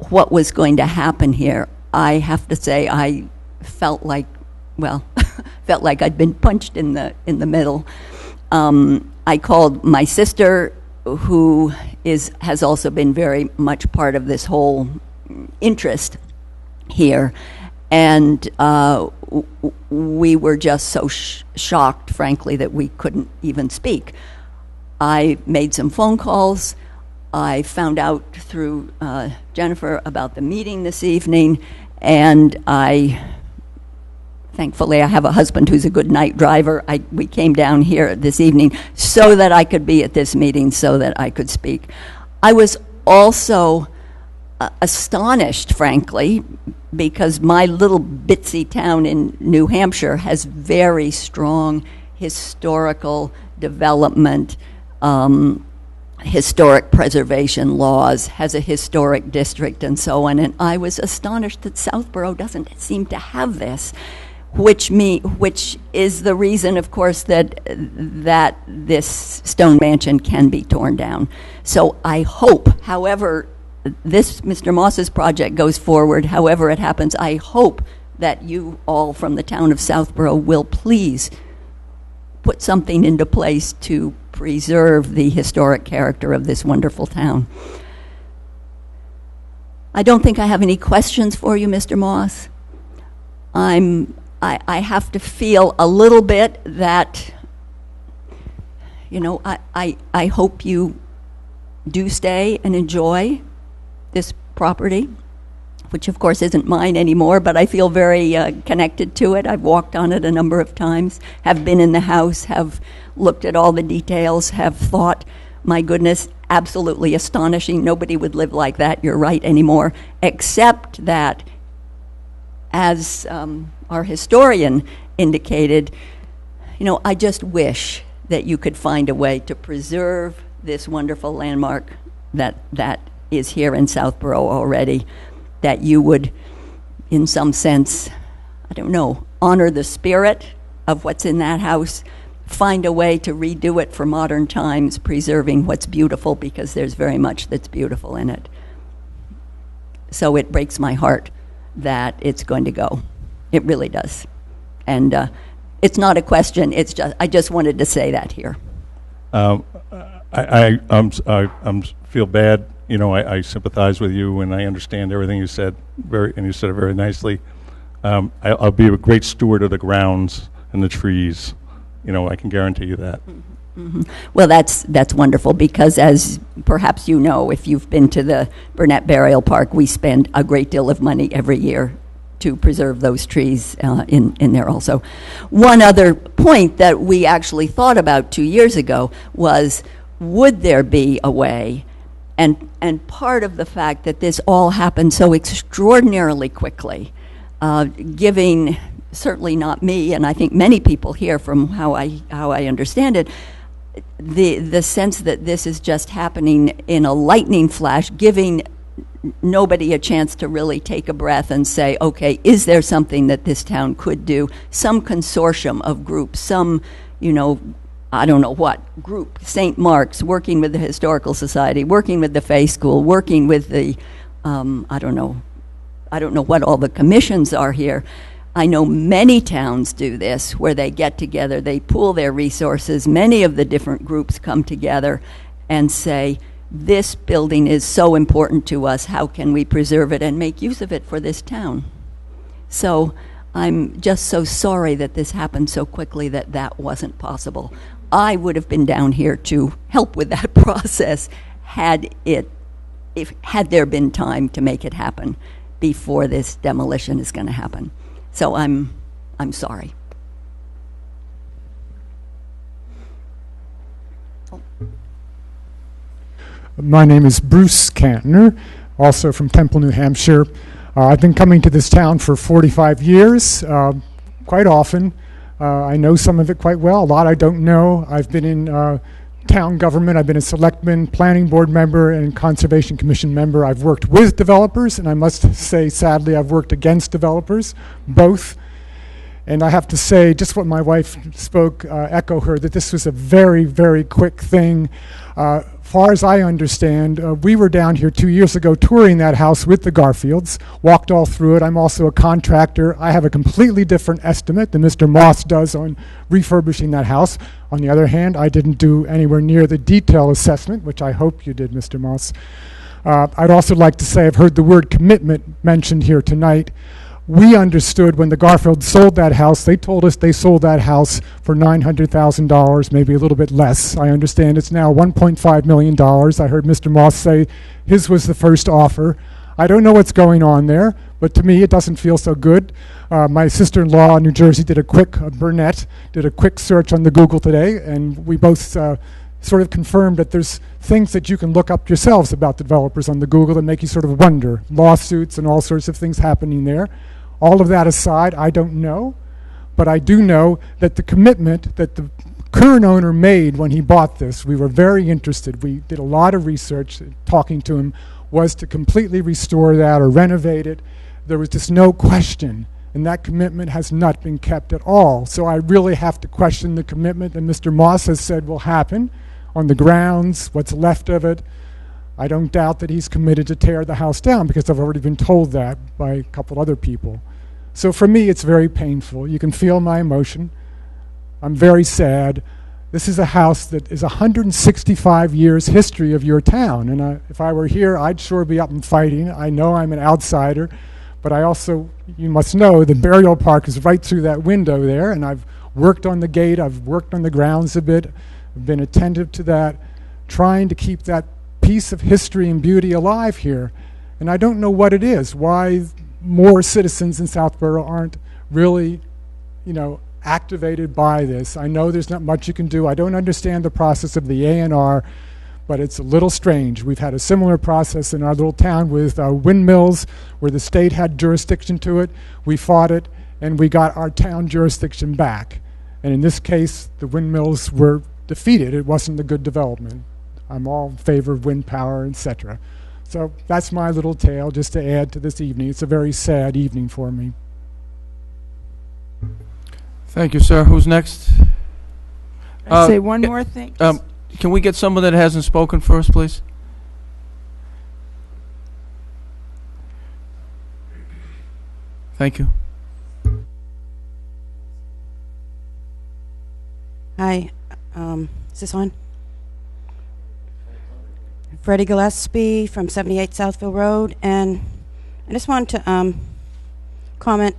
Speaker 17: what was going to happen here, I have to say I felt like I'd been punched in the middle. I called my sister, who has also been very much part of this whole interest here, and we were just so shocked, frankly, that we couldn't even speak. I made some phone calls. I found out through Jennifer about the meeting this evening, and thankfully I have a husband who's a good night driver. We came down here this evening so that I could be at this meeting, so that I could speak. I was also astonished, frankly, because my little bitsy town in New Hampshire has very strong historical development, historic preservation laws, has a historic district and so on, and I was astonished that Southborough doesn't seem to have this, which is the reason, of course, that this stone mansion can be torn down. So I hope, however this Mr. Moss's project goes forward, however it happens, I hope that you all from the town of Southborough will please put something into place to preserve the historic character of this wonderful town. I don't think I have any questions for you, Mr. Moss. I have to feel a little bit that, I hope you do stay and enjoy this property, which of course isn't mine anymore, but I feel very connected to it. I've walked on it a number of times, have been in the house, have looked at all the details, have thought, my goodness, absolutely astonishing. Nobody would live like that, you're right, anymore, except that, as our historian indicated, I just wish that you could find a way to preserve this wonderful landmark that is here in Southborough already, that you would, in some sense, honor the spirit of what's in that house, find a way to redo it for modern times, preserving what's beautiful, because there's very much that's beautiful in it. So it breaks my heart that it's going to go. It really does. And it's not a question, I just wanted to say that here.
Speaker 5: I'm feel bad. You know, I sympathize with you, and I understand everything you said. And you said it very nicely. I'll be a great steward of the grounds and the trees. You know, I can guarantee you that.
Speaker 17: Well, that's wonderful, because as perhaps you know, if you've been to the Burnett Burial Park, we spend a great deal of money every year to preserve those trees in there also. One other point that we actually thought about 2 years ago was, would there be a way, and part of the fact that this all happened so extraordinarily quickly, giving, certainly not me, and I think many people here from how I understand it, the sense that this is just happening in a lightning flash, giving nobody a chance to really take a breath and say, okay, is there something that this town could do? Some consortium of groups, some, I don't know what group, St. Mark's, working with the Historical Society, working with the Fay School, working with the, I don't know what all the commissions are here. I know many towns do this, where they get together, they pool their resources, many of the different groups come together and say, this building is so important to us, how can we preserve it and make use of it for this town? So I'm just so sorry that this happened so quickly that wasn't possible. I would have been down here to help with that process had there been time to make it happen before this demolition is going to happen. So I'm sorry.
Speaker 18: My name is Bruce Cantner, also from Temple, New Hampshire. I've been coming to this town for 45 years, quite often. I know some of it quite well. A lot I don't know. I've been in town government. I've been a selectman, planning board member, and conservation commission member. I've worked with developers, and I must say, sadly, I've worked against developers, both. And I have to say, just what my wife spoke, echo her, that this was a very, very quick thing. Far as I understand, we were down here 2 years ago touring that house with the Garfields, walked all through it. I'm also a contractor. I have a completely different estimate than Mr. Moss does on refurbishing that house. On the other hand, I didn't do anywhere near the detail assessment, which I hope you did, Mr. Moss. I'd also like to say I've heard the word commitment mentioned here tonight. We understood when the Garfields sold that house, they told us they sold that house for $900,000, maybe a little bit less. I understand it's now $1.5 million. I heard Mr. Moss say his was the first offer. I don't know what's going on there, but to me it doesn't feel so good. My sister-in-law in New Jersey Burnett, did a quick search on the Google today, and we both sort of confirmed that there's things that you can look up yourselves about developers on the Google that make you sort of wonder. Lawsuits and all sorts of things happening there. All of that aside, I don't know, but I do know that the commitment that the current owner made when he bought this, we were very interested. We did a lot of research, talking to him, was to completely restore that or renovate it. There was just no question, and that commitment has not been kept at all. So I really have to question the commitment that Mr. Moss has said will happen on the grounds, what's left of it. I don't doubt that he's committed to tear the house down, because I've already been told that by a couple other people. So for me, it's very painful. You can feel my emotion. I'm very sad. This is a house that is 165 years history of your town. And if I were here, I'd sure be up and fighting. I know I'm an outsider, but I also, you must know, the burial park is right through that window there, and I've worked on the gate, I've worked on the grounds a bit, I've been attentive to that, trying to keep that piece of history and beauty alive here. And I don't know what it is, why more citizens in Southborough aren't really, activated by this. I know there's not much you can do. I don't understand the process of the A&R, but it's a little strange. We've had a similar process in our little town with windmills, where the state had jurisdiction to it. We fought it, and we got our town jurisdiction back. And in this case, the windmills were defeated. It wasn't a good development. I'm all in favor of wind power, etc. So that's my little tale, just to add to this evening. It's a very sad evening for me.
Speaker 2: Thank you, sir. Who's next?
Speaker 14: I'd say one more thing.
Speaker 2: Can we get someone that hasn't spoken first, please? Thank you.
Speaker 19: Hi. Is this on? Freddie Gillespie from 78 Southville Road, and I just wanted to comment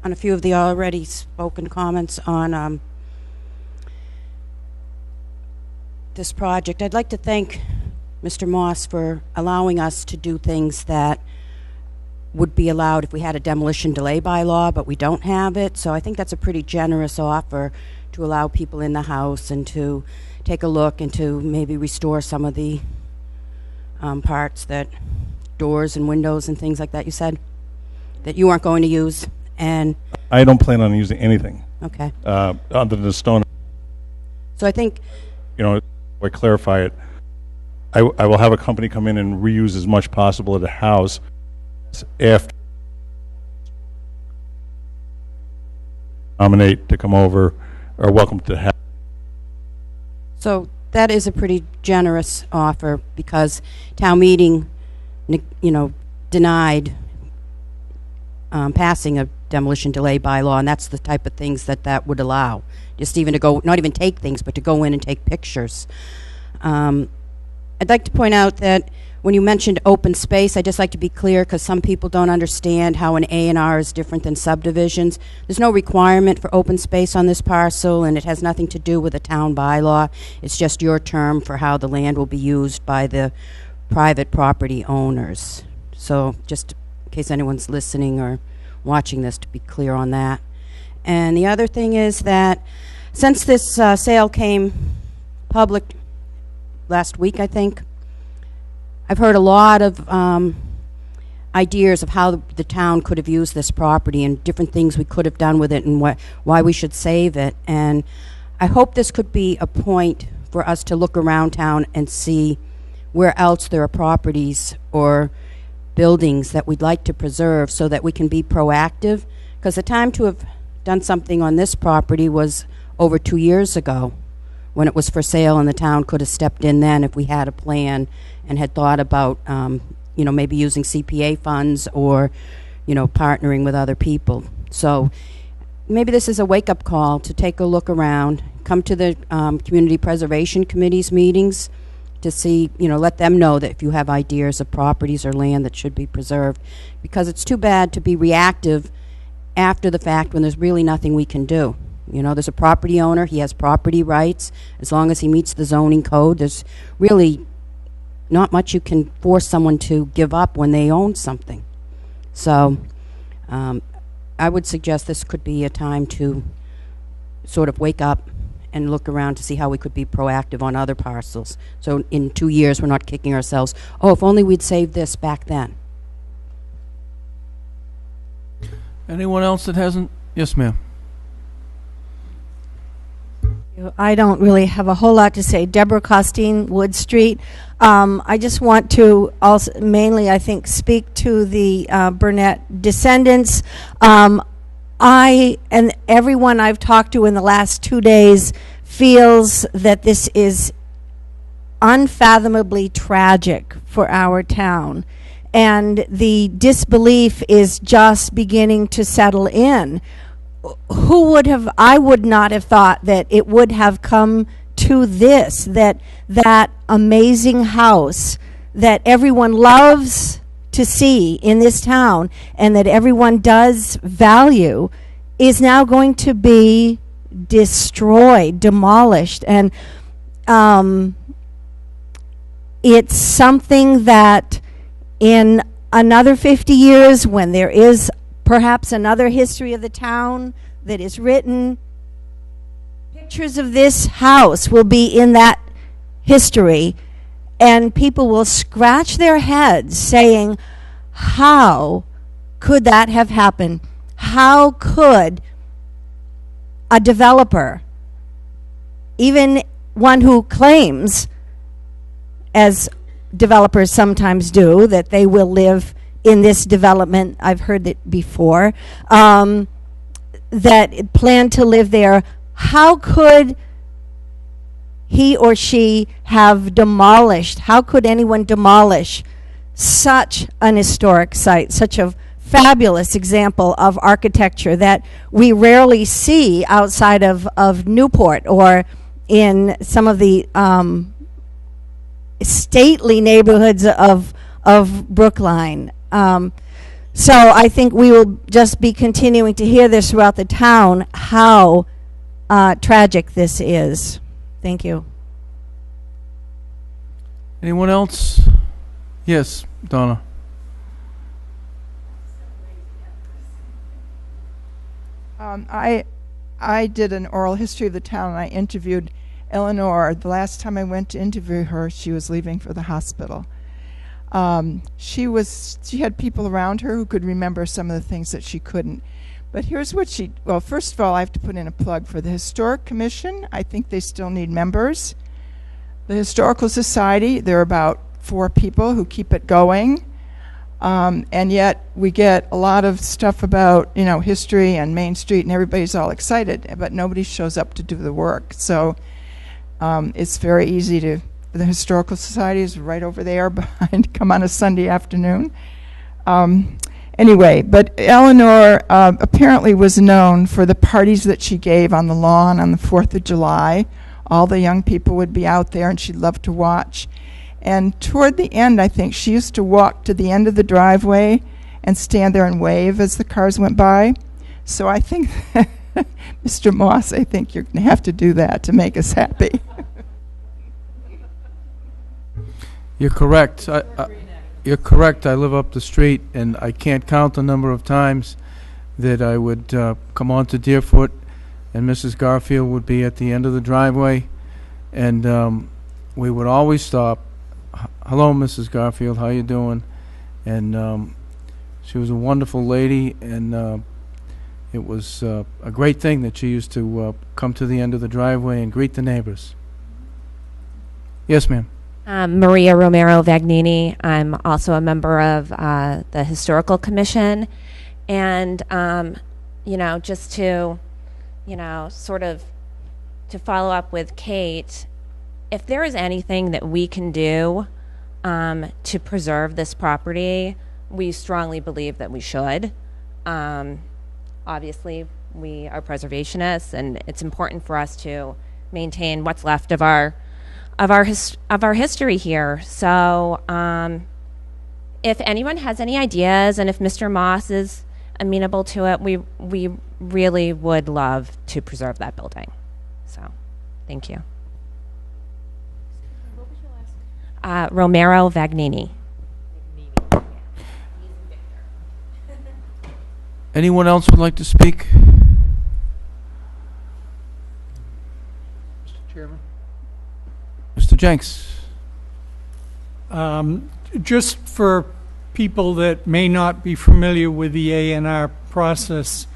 Speaker 19: on a few of the already spoken comments on this project. I'd like to thank Mr. Moss for allowing us to do things that would be allowed if we had a demolition delay bylaw, but we don't have it. So I think that's a pretty generous offer to allow people in the house and to take a look and to maybe restore some of the parts, that doors and windows and things like that you said that you aren't going to use. And
Speaker 5: I don't plan on using anything.
Speaker 19: Okay.
Speaker 5: Other than stone.
Speaker 19: So I think,
Speaker 5: you know, I clarify it. I will have a company come in and reuse as much possible of the house after nominate to come over or welcome to have.
Speaker 19: so that is a pretty generous offer, because town meeting, you know, denied passing a demolition delay bylaw, and that's the type of things that that would allow. Just even to go, not even take things, but to go in and take pictures. I'd like to point out that when you mentioned open space, I'd just like to be clear, because some people don't understand how an A&R is different than subdivisions. There's no requirement for open space on this parcel, and it has nothing to do with a town bylaw. It's just your term for how the land will be used by the private property owners. So just in case anyone's listening or watching this, to be clear on that. And the other thing is that since this sale came public last week, I think, I've heard a lot of ideas of how the town could have used this property and different things we could have done with it and why we should save it. And I hope this could be a point for us to look around town and see where else there are properties or buildings that we'd like to preserve, so that we can be proactive. Because the time to have done something on this property was over 2 years ago, when it was for sale, and the town could have stepped in then if we had a plan and had thought about, you know, maybe using CPA funds or, you know, partnering with other people. So maybe this is a wake-up call to take a look around, come to the Community Preservation Committee's meetings to see, you know, let them know that if you have ideas of properties or land that should be preserved, because it's too bad to be reactive after the fact when there's really nothing we can do. You know, there's a property owner, he has property rights. As long as he meets the zoning code, there's really not much you can force someone to give up when they own something. So I would suggest this could be a time to sort of wake up and look around to see how we could be proactive on other parcels. So in 2 years, we're not kicking ourselves, oh, if only we'd saved this back then.
Speaker 2: Anyone else that hasn't? Yes, ma'am.
Speaker 20: I don't really have a whole lot to say. Deborah Costine, Wood Street. I just want to also mainly, I think, speak to the Burnett descendants. I and everyone I've talked to in the last 2 days feels that this is unfathomably tragic for our town. And the disbelief is just beginning to settle in. Who would have, I would not have thought that it would have come to this, that that amazing house that everyone loves to see in this town and that everyone does value is now going to be destroyed, demolished. And it's something that in another 50 years, when there is perhaps another history of the town that is written, pictures of this house will be in that history, and people will scratch their heads saying, how could that have happened? How could a developer, even one who claims, as developers sometimes do, that they will live in this development, I've heard it before, that plan to live there, how could he or she have demolished, how could anyone demolish such an historic site, such a fabulous example of architecture that we rarely see outside of Newport or in some of the stately neighborhoods of Brookline. So I think we will just be continuing to hear this throughout the town, how tragic this is. Thank you.
Speaker 2: Anyone else? Yes, Donna.
Speaker 14: I did an oral history of the town, and I interviewed Eleanor. The last time I went to interview her, she was leaving for the hospital. She had people around her who could remember some of the things that she couldn't. But here's what well, first of all, I have to put in a plug for the Historic Commission. I think they still need members. The Historical Society, there are about 4 people who keep it going. And yet we get a lot of stuff about, history and Main Street, and everybody's all excited, but nobody shows up to do the work. So it's very easy the Historical Society is right over there behind, come on a Sunday afternoon. Anyway, but Eleanor apparently was known for the parties that she gave on the lawn on the 4th of July. All the young people would be out there, and she'd love to watch. And toward the end, I think, she used to walk to the end of the driveway and stand there and wave as the cars went by. So I think, Mr. Moss, I think you're going to have to do that to make us happy.
Speaker 2: You're correct. You're correct. I live up the street, and I can't count the number of times that I would come on to Deerfoot, and Mrs. Garfield would be at the end of the driveway, and we would always stop. Hello, Mrs. Garfield. How you doing? And she was a wonderful lady, and it was a great thing that she used to come to the end of the driveway and greet the neighbors. Yes, ma'am.
Speaker 21: Maria Romero Vagnini. I'm also a member of the Historical Commission. And, just to, sort of to follow up with Kate, if there is anything that we can do to preserve this property, we strongly believe that we should. Obviously, we are preservationists, and it's important for us to maintain what's left of our history here. So if anyone has any ideas, and if Mr. Moss is amenable to it, we really would love to preserve that building. So thank you. Romero Vagnini.
Speaker 2: Anyone else would like to speak?
Speaker 3: Mr. Chairman?
Speaker 2: Mr. Jenks.
Speaker 4: Just for people that may not be familiar with the A&R process,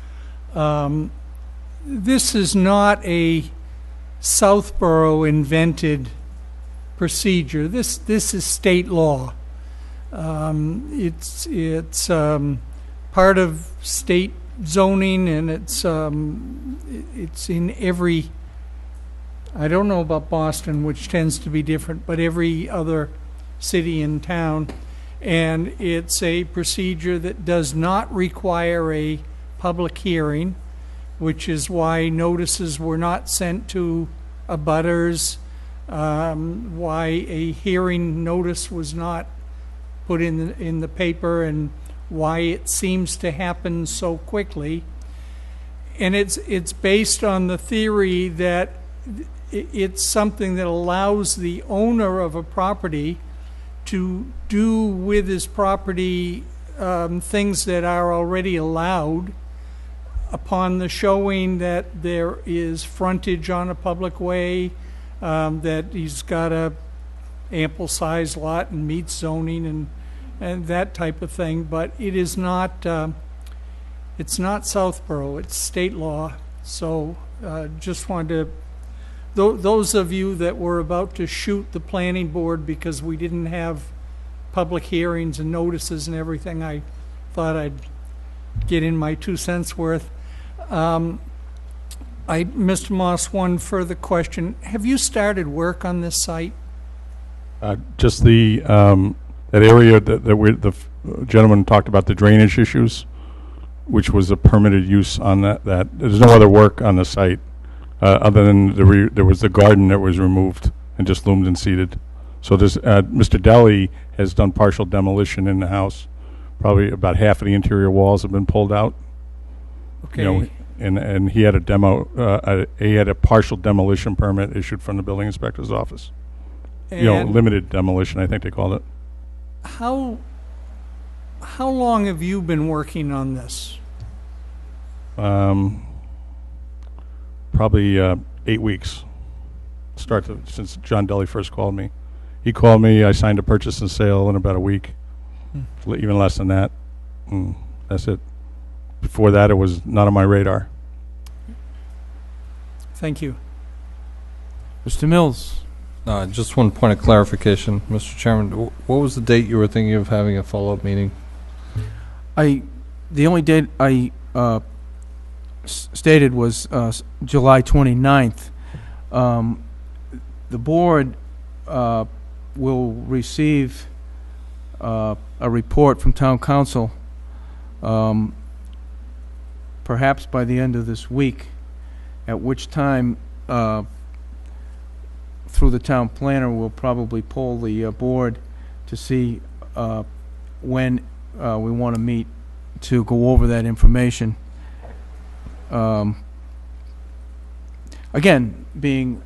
Speaker 4: this is not a Southborough invented procedure. This is state law. It's part of state zoning, and it's in every, I don't know about Boston, which tends to be different, but every other city and town. And it's a procedure that does not require a public hearing, which is why notices were not sent to abutters, why a hearing notice was not put in the paper, and why it seems to happen so quickly. And it's based on the theory that it's something that allows the owner of a property to do with his property things that are already allowed upon the showing that there is frontage on a public way, that he's got a ample sized lot and meets zoning and that type of thing. But it is not, it's not Southborough, it's state law. So just wanted to, those of you that were about to shoot the planning board because we didn't have public hearings and notices and everything, I thought I'd get in my 2 cents worth. Mr. Moss, one further question. Have you started work on this site?
Speaker 5: Just the that area that the gentleman talked about, the drainage issues, which was a permitted use on that. There's no other work on the site other than there was the garden that was removed and just loomed and seeded. So this, Mr. Deli has done partial demolition in the house. Probably about half of the interior walls have been pulled out.
Speaker 4: Okay.
Speaker 5: You know, and he had he had a partial demolition permit issued from the building inspector's office.
Speaker 4: And
Speaker 5: Limited demolition, I think they called it.
Speaker 4: how long have you been working on this?
Speaker 5: Probably 8 weeks. Since John Deli first called me. He called me, I signed a purchase and sale in about a week. Even less than that. That's it. Before that, it was not on my radar.
Speaker 4: Thank you.
Speaker 2: Mr. Mills.
Speaker 8: Just one point of clarification, Mr. Chairman. What was the date you were thinking of having a follow-up meeting?
Speaker 2: The only date I stated was July 29th. The board will receive a report from town council perhaps by the end of this week, at which time through the town planner we'll probably poll the board to see when we want to meet to go over that information. Again, being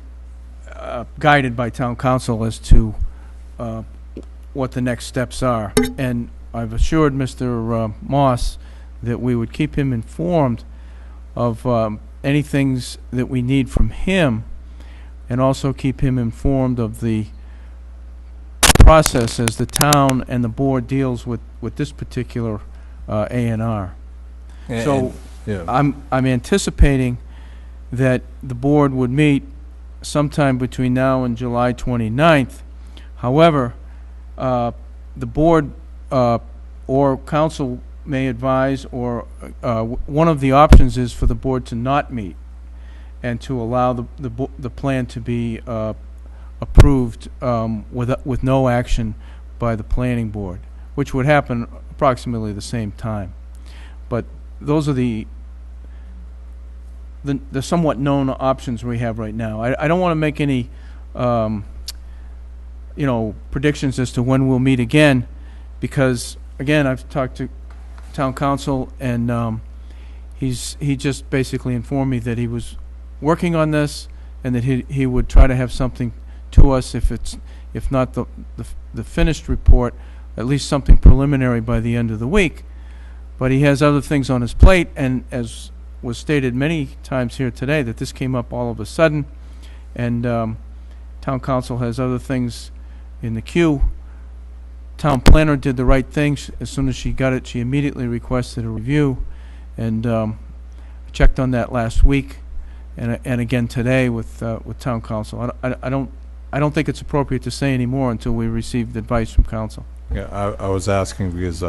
Speaker 2: guided by town council as to what the next steps are. And I've assured Mr. Moss that we would keep him informed of any things that we need from him, and also keep him informed of the process as the town and the board deals with this particular A&R. So I'm anticipating that the board would meet sometime between now and July 29th. However, the board or council may advise, or one of the options is for the board to not meet and to allow the plan to be approved with no action by the planning board, which would happen approximately the same time. But those are the somewhat known options we have right now. I don't want to make any predictions as to when we'll meet again, because again, I've talked to town council, and he just basically informed me that he was working on this, and that he would try to have something to us, if not the finished report, at least something preliminary by the end of the week. But he has other things on his plate, and as was stated many times here today, that this came up all of a sudden, and town council has other things in the queue. Town planner did the right thing. As soon as she got it, she immediately requested a review, and I checked on that last week, and again today with town council. I don't think it's appropriate to say any more until we receive the advice from council.
Speaker 8: Yeah, I was asking because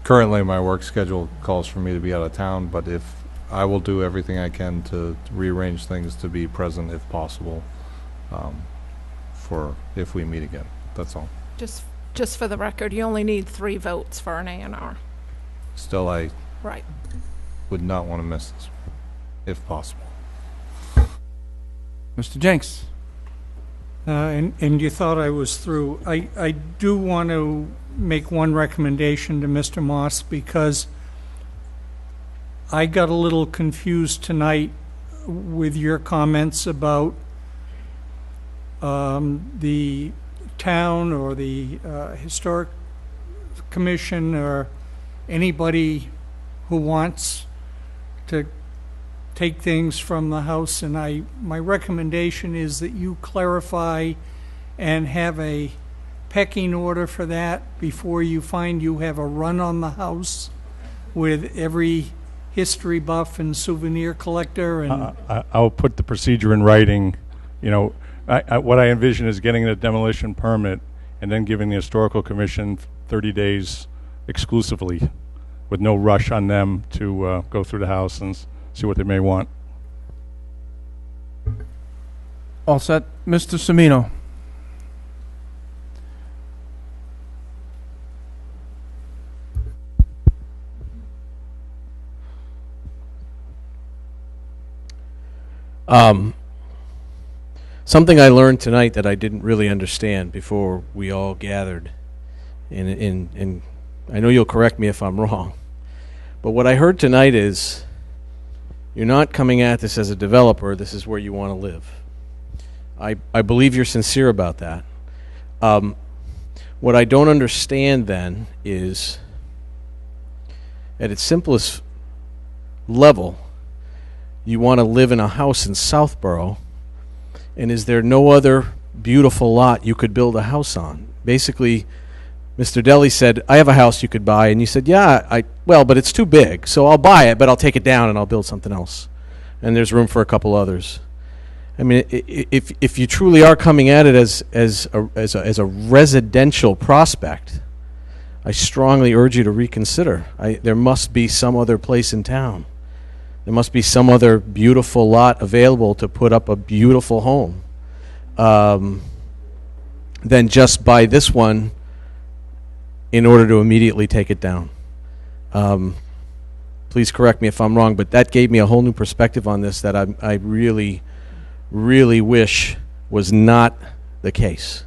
Speaker 8: currently my work schedule calls for me to be out of town, but if I will do everything I can to rearrange things to be present if possible, for if we meet again. That's all.
Speaker 6: Just for the record, you only need 3 votes for an A&R.
Speaker 8: Still, I
Speaker 6: Right.
Speaker 8: would not want to miss this, if possible.
Speaker 2: Mr. Jenks.
Speaker 4: And you thought I was through. I do want to make one recommendation to Mr. Moss, because I got a little confused tonight with your comments about the town or the historic commission or anybody who wants to take things from the house, and my recommendation is that you clarify and have a pecking order for that before you find you have a run on the house with every history buff and souvenir collector. And
Speaker 5: I'll put the procedure in writing. What I envision is getting the demolition permit and then giving the historical commission 30 days exclusively, with no rush on them to go through the house and see what they may want.
Speaker 2: All set. Mr. Semino.
Speaker 10: something I learned tonight that I didn't really understand before we all gathered, and I know you'll correct me if I'm wrong, but what I heard tonight is you're not coming at this as a developer, this is where you want to live. I believe you're sincere about that. What I don't understand then is, at its simplest level, you want to live in a house in Southborough, and is there no other beautiful lot you could build a house on? Basically, Mr. Deli said, I have a house you could buy, and you said, yeah, well, but it's too big, so I'll buy it, but I'll take it down and I'll build something else. And there's room for a couple others. I mean, if you truly are coming at it as a residential prospect, I strongly urge you to reconsider. There must be some other place in town. There must be some other beautiful lot available to put up a beautiful home than just buy this one in order to immediately take it down. Please correct me if I'm wrong, but that gave me a whole new perspective on this that I really, really wish was not the case.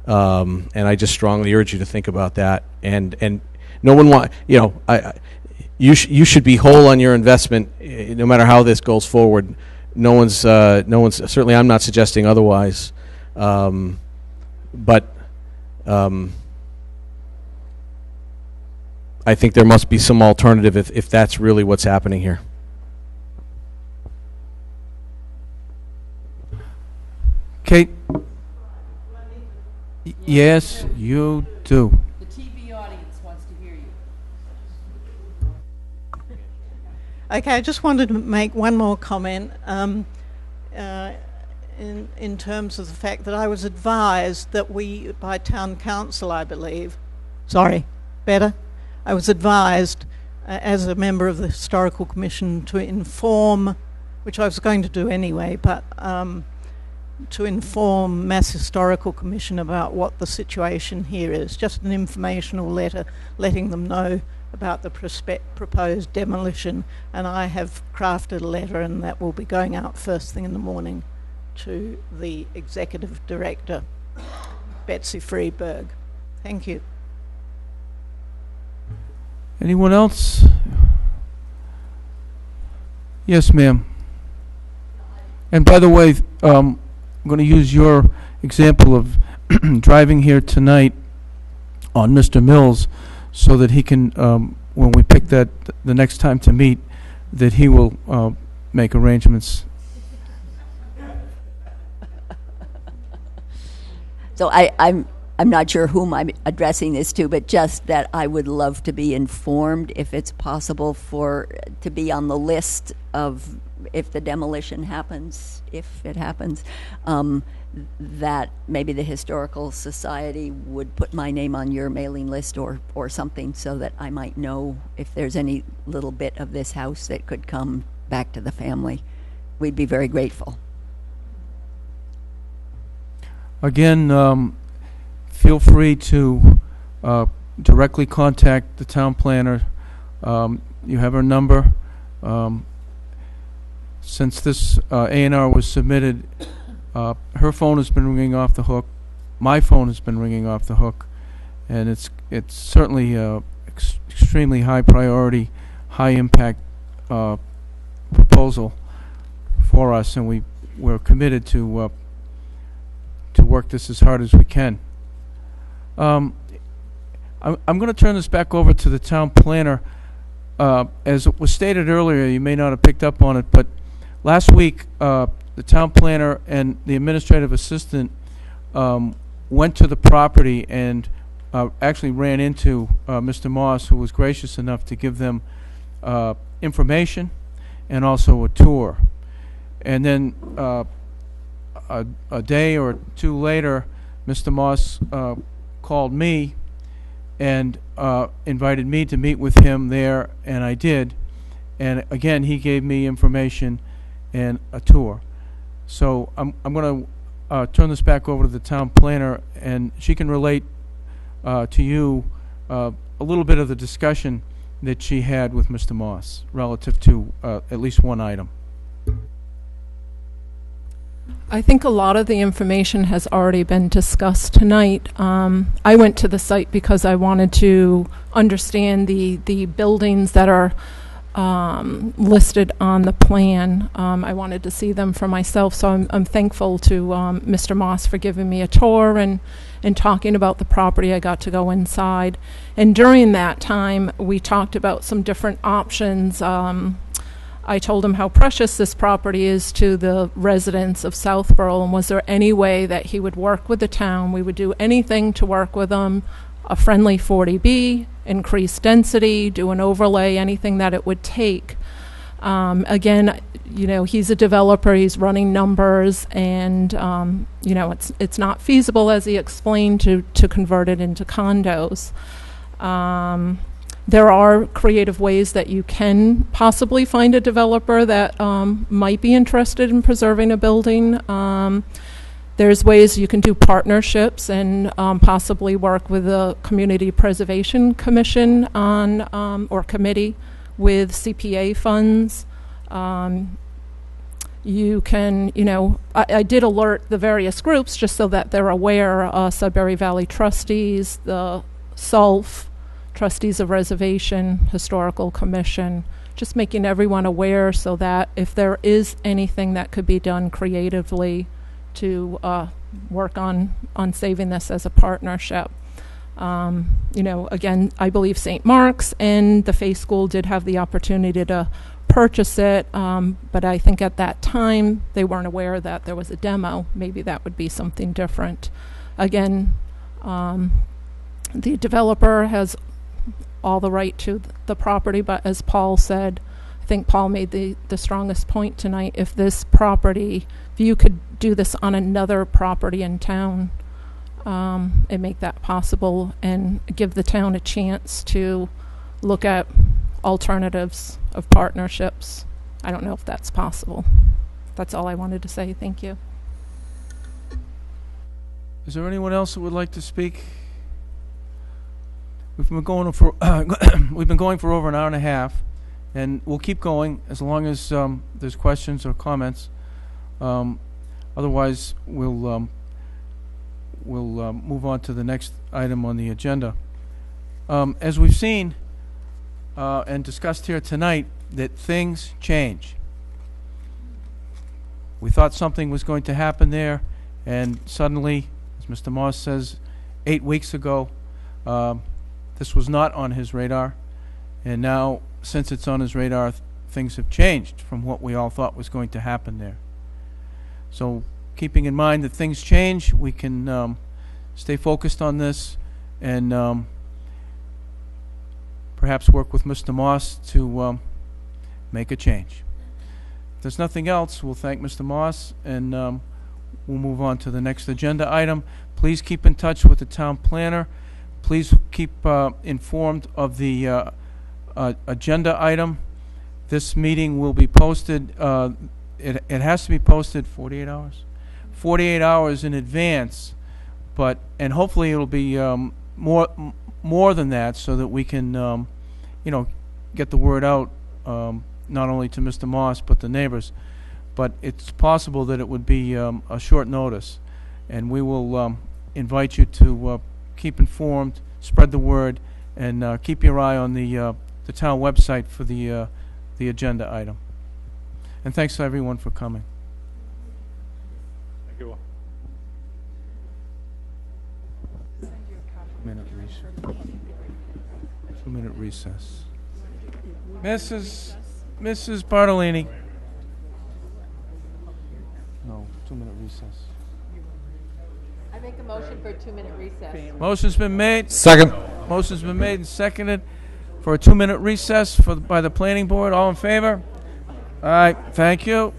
Speaker 10: And I just strongly urge you to think about that. And no one you should be whole on your investment, no matter how this goes forward. No one's certainly. I'm not suggesting otherwise, but I think there must be some alternative if that's really what's happening here.
Speaker 2: Kate? Yes, you do.
Speaker 19: The TV audience wants to hear you.
Speaker 16: Okay, I just wanted to make one more comment in terms of the fact that I was advised that by town council, I believe, I was advised as a member of the Historical Commission to inform, which I was going to do anyway, but to inform Mass Historical Commission about what the situation here is. Just an informational letter letting them know about the proposed demolition, and I have crafted a letter, and that will be going out first thing in the morning to the Executive Director, Betsy Freeberg. Thank you.
Speaker 2: Anyone else? Yes, ma'am. And by the way, I'm going to use your example of driving here tonight on Mr. Mills so that he can, when we pick that the next time to meet, that he will make arrangements.
Speaker 17: So I'm not sure whom I'm addressing this to, but just that I would love to be informed if it's possible to be on the list of, if the demolition happens, if it happens, that maybe the Historical Society would put my name on your mailing list or something, so that I might know if there's any little bit of this house that could come back to the family. We'd be very grateful.
Speaker 2: Again, feel free to directly contact the town planner. You have her number. Since this A&R was submitted, her phone has been ringing off the hook. My phone has been ringing off the hook, and it's certainly extremely high priority, high impact proposal for us, and we're committed to work this as hard as we can. I'm going to turn this back over to the town planner. As it was stated earlier, you may not have picked up on it, but last week the town planner and the administrative assistant went to the property and actually ran into Mr. Moss, who was gracious enough to give them information and also a tour. And then a day or two later, Mr. Moss called me and invited me to meet with him there, and I did. And again, he gave me information and a tour. So I'm going to turn this back over to the town planner, and she can relate to you a little bit of the discussion that she had with Mr. Moss relative to at least one item.
Speaker 6: I think a lot of the information has already been discussed tonight. I went to the site because I wanted to understand the buildings that are listed on the plan. I wanted to see them for myself, so I'm thankful to Mr. Moss for giving me a tour and talking about the property. I got to go inside, and during that time we talked about some different options. I told him how precious this property is to the residents of Southborough, and was there any way that he would work with the town. We would do anything to work with them, a friendly 40B, increase density, do an overlay, anything that it would take. Again, you know, he's a developer, he's running numbers, and you know, it's not feasible, as he explained, to convert it into condos. There are creative ways that you can possibly find a developer that might be interested in preserving a building. There's ways you can do partnerships and possibly work with the Community Preservation Commission on or committee with CPA funds. You can, you know, I did alert the various groups just so that they're aware, Sudbury Valley Trustees, the SULF, Trustees of Reservation, Historical Commission, just making everyone aware so that if there is anything that could be done creatively to work on saving this as a partnership. You know, again, I believe St. Mark's and the Faith School did have the opportunity to purchase it, but I think at that time they weren't aware that there was a demo. Maybe that would be something different. Again, the developer has all the right to the property, but as Paul said, I think Paul made the strongest point tonight. If this property, if you could do this on another property in town, and make that possible and give the town a chance to look at alternatives of partnerships. I don't know if that's possible. That's all I wanted to say. Thank you.
Speaker 2: Is there anyone else who would like to speak? We've been going for over an hour and a half, and we'll keep going as long as there's questions or comments. Otherwise, we'll move on to the next item on the agenda. As we've seen and discussed here tonight, that things change. We thought something was going to happen there, and suddenly, as Mr. Moss says, 8 weeks ago, this was not on his radar, and now, since it's on his radar, things have changed from what we all thought was going to happen there. So, keeping in mind that things change, we can stay focused on this and perhaps work with Mr. Moss to make a change. If there's nothing else, we'll thank Mr. Moss and we'll move on to the next agenda item. Please keep in touch with the town planner. Please keep informed of the agenda item. This meeting will be posted. It has to be posted 48 hours? 48 hours in advance, and hopefully it'll be more than that, so that we can get the word out not only to Mr. Moss but the neighbors. But it's possible that it would be a short notice, and we will invite you to keep informed, spread the word, and keep your eye on the town website for the agenda item. And thanks to everyone for coming.
Speaker 5: Thank you all.
Speaker 2: Two-minute recess. Mrs. Bartolini. No, 2-minute recess.
Speaker 7: I make a motion for a 2-minute recess.
Speaker 2: Motion's been made.
Speaker 8: Second.
Speaker 2: Motion's been made and seconded for a 2-minute recess by the planning board. All in favor? All right, thank you.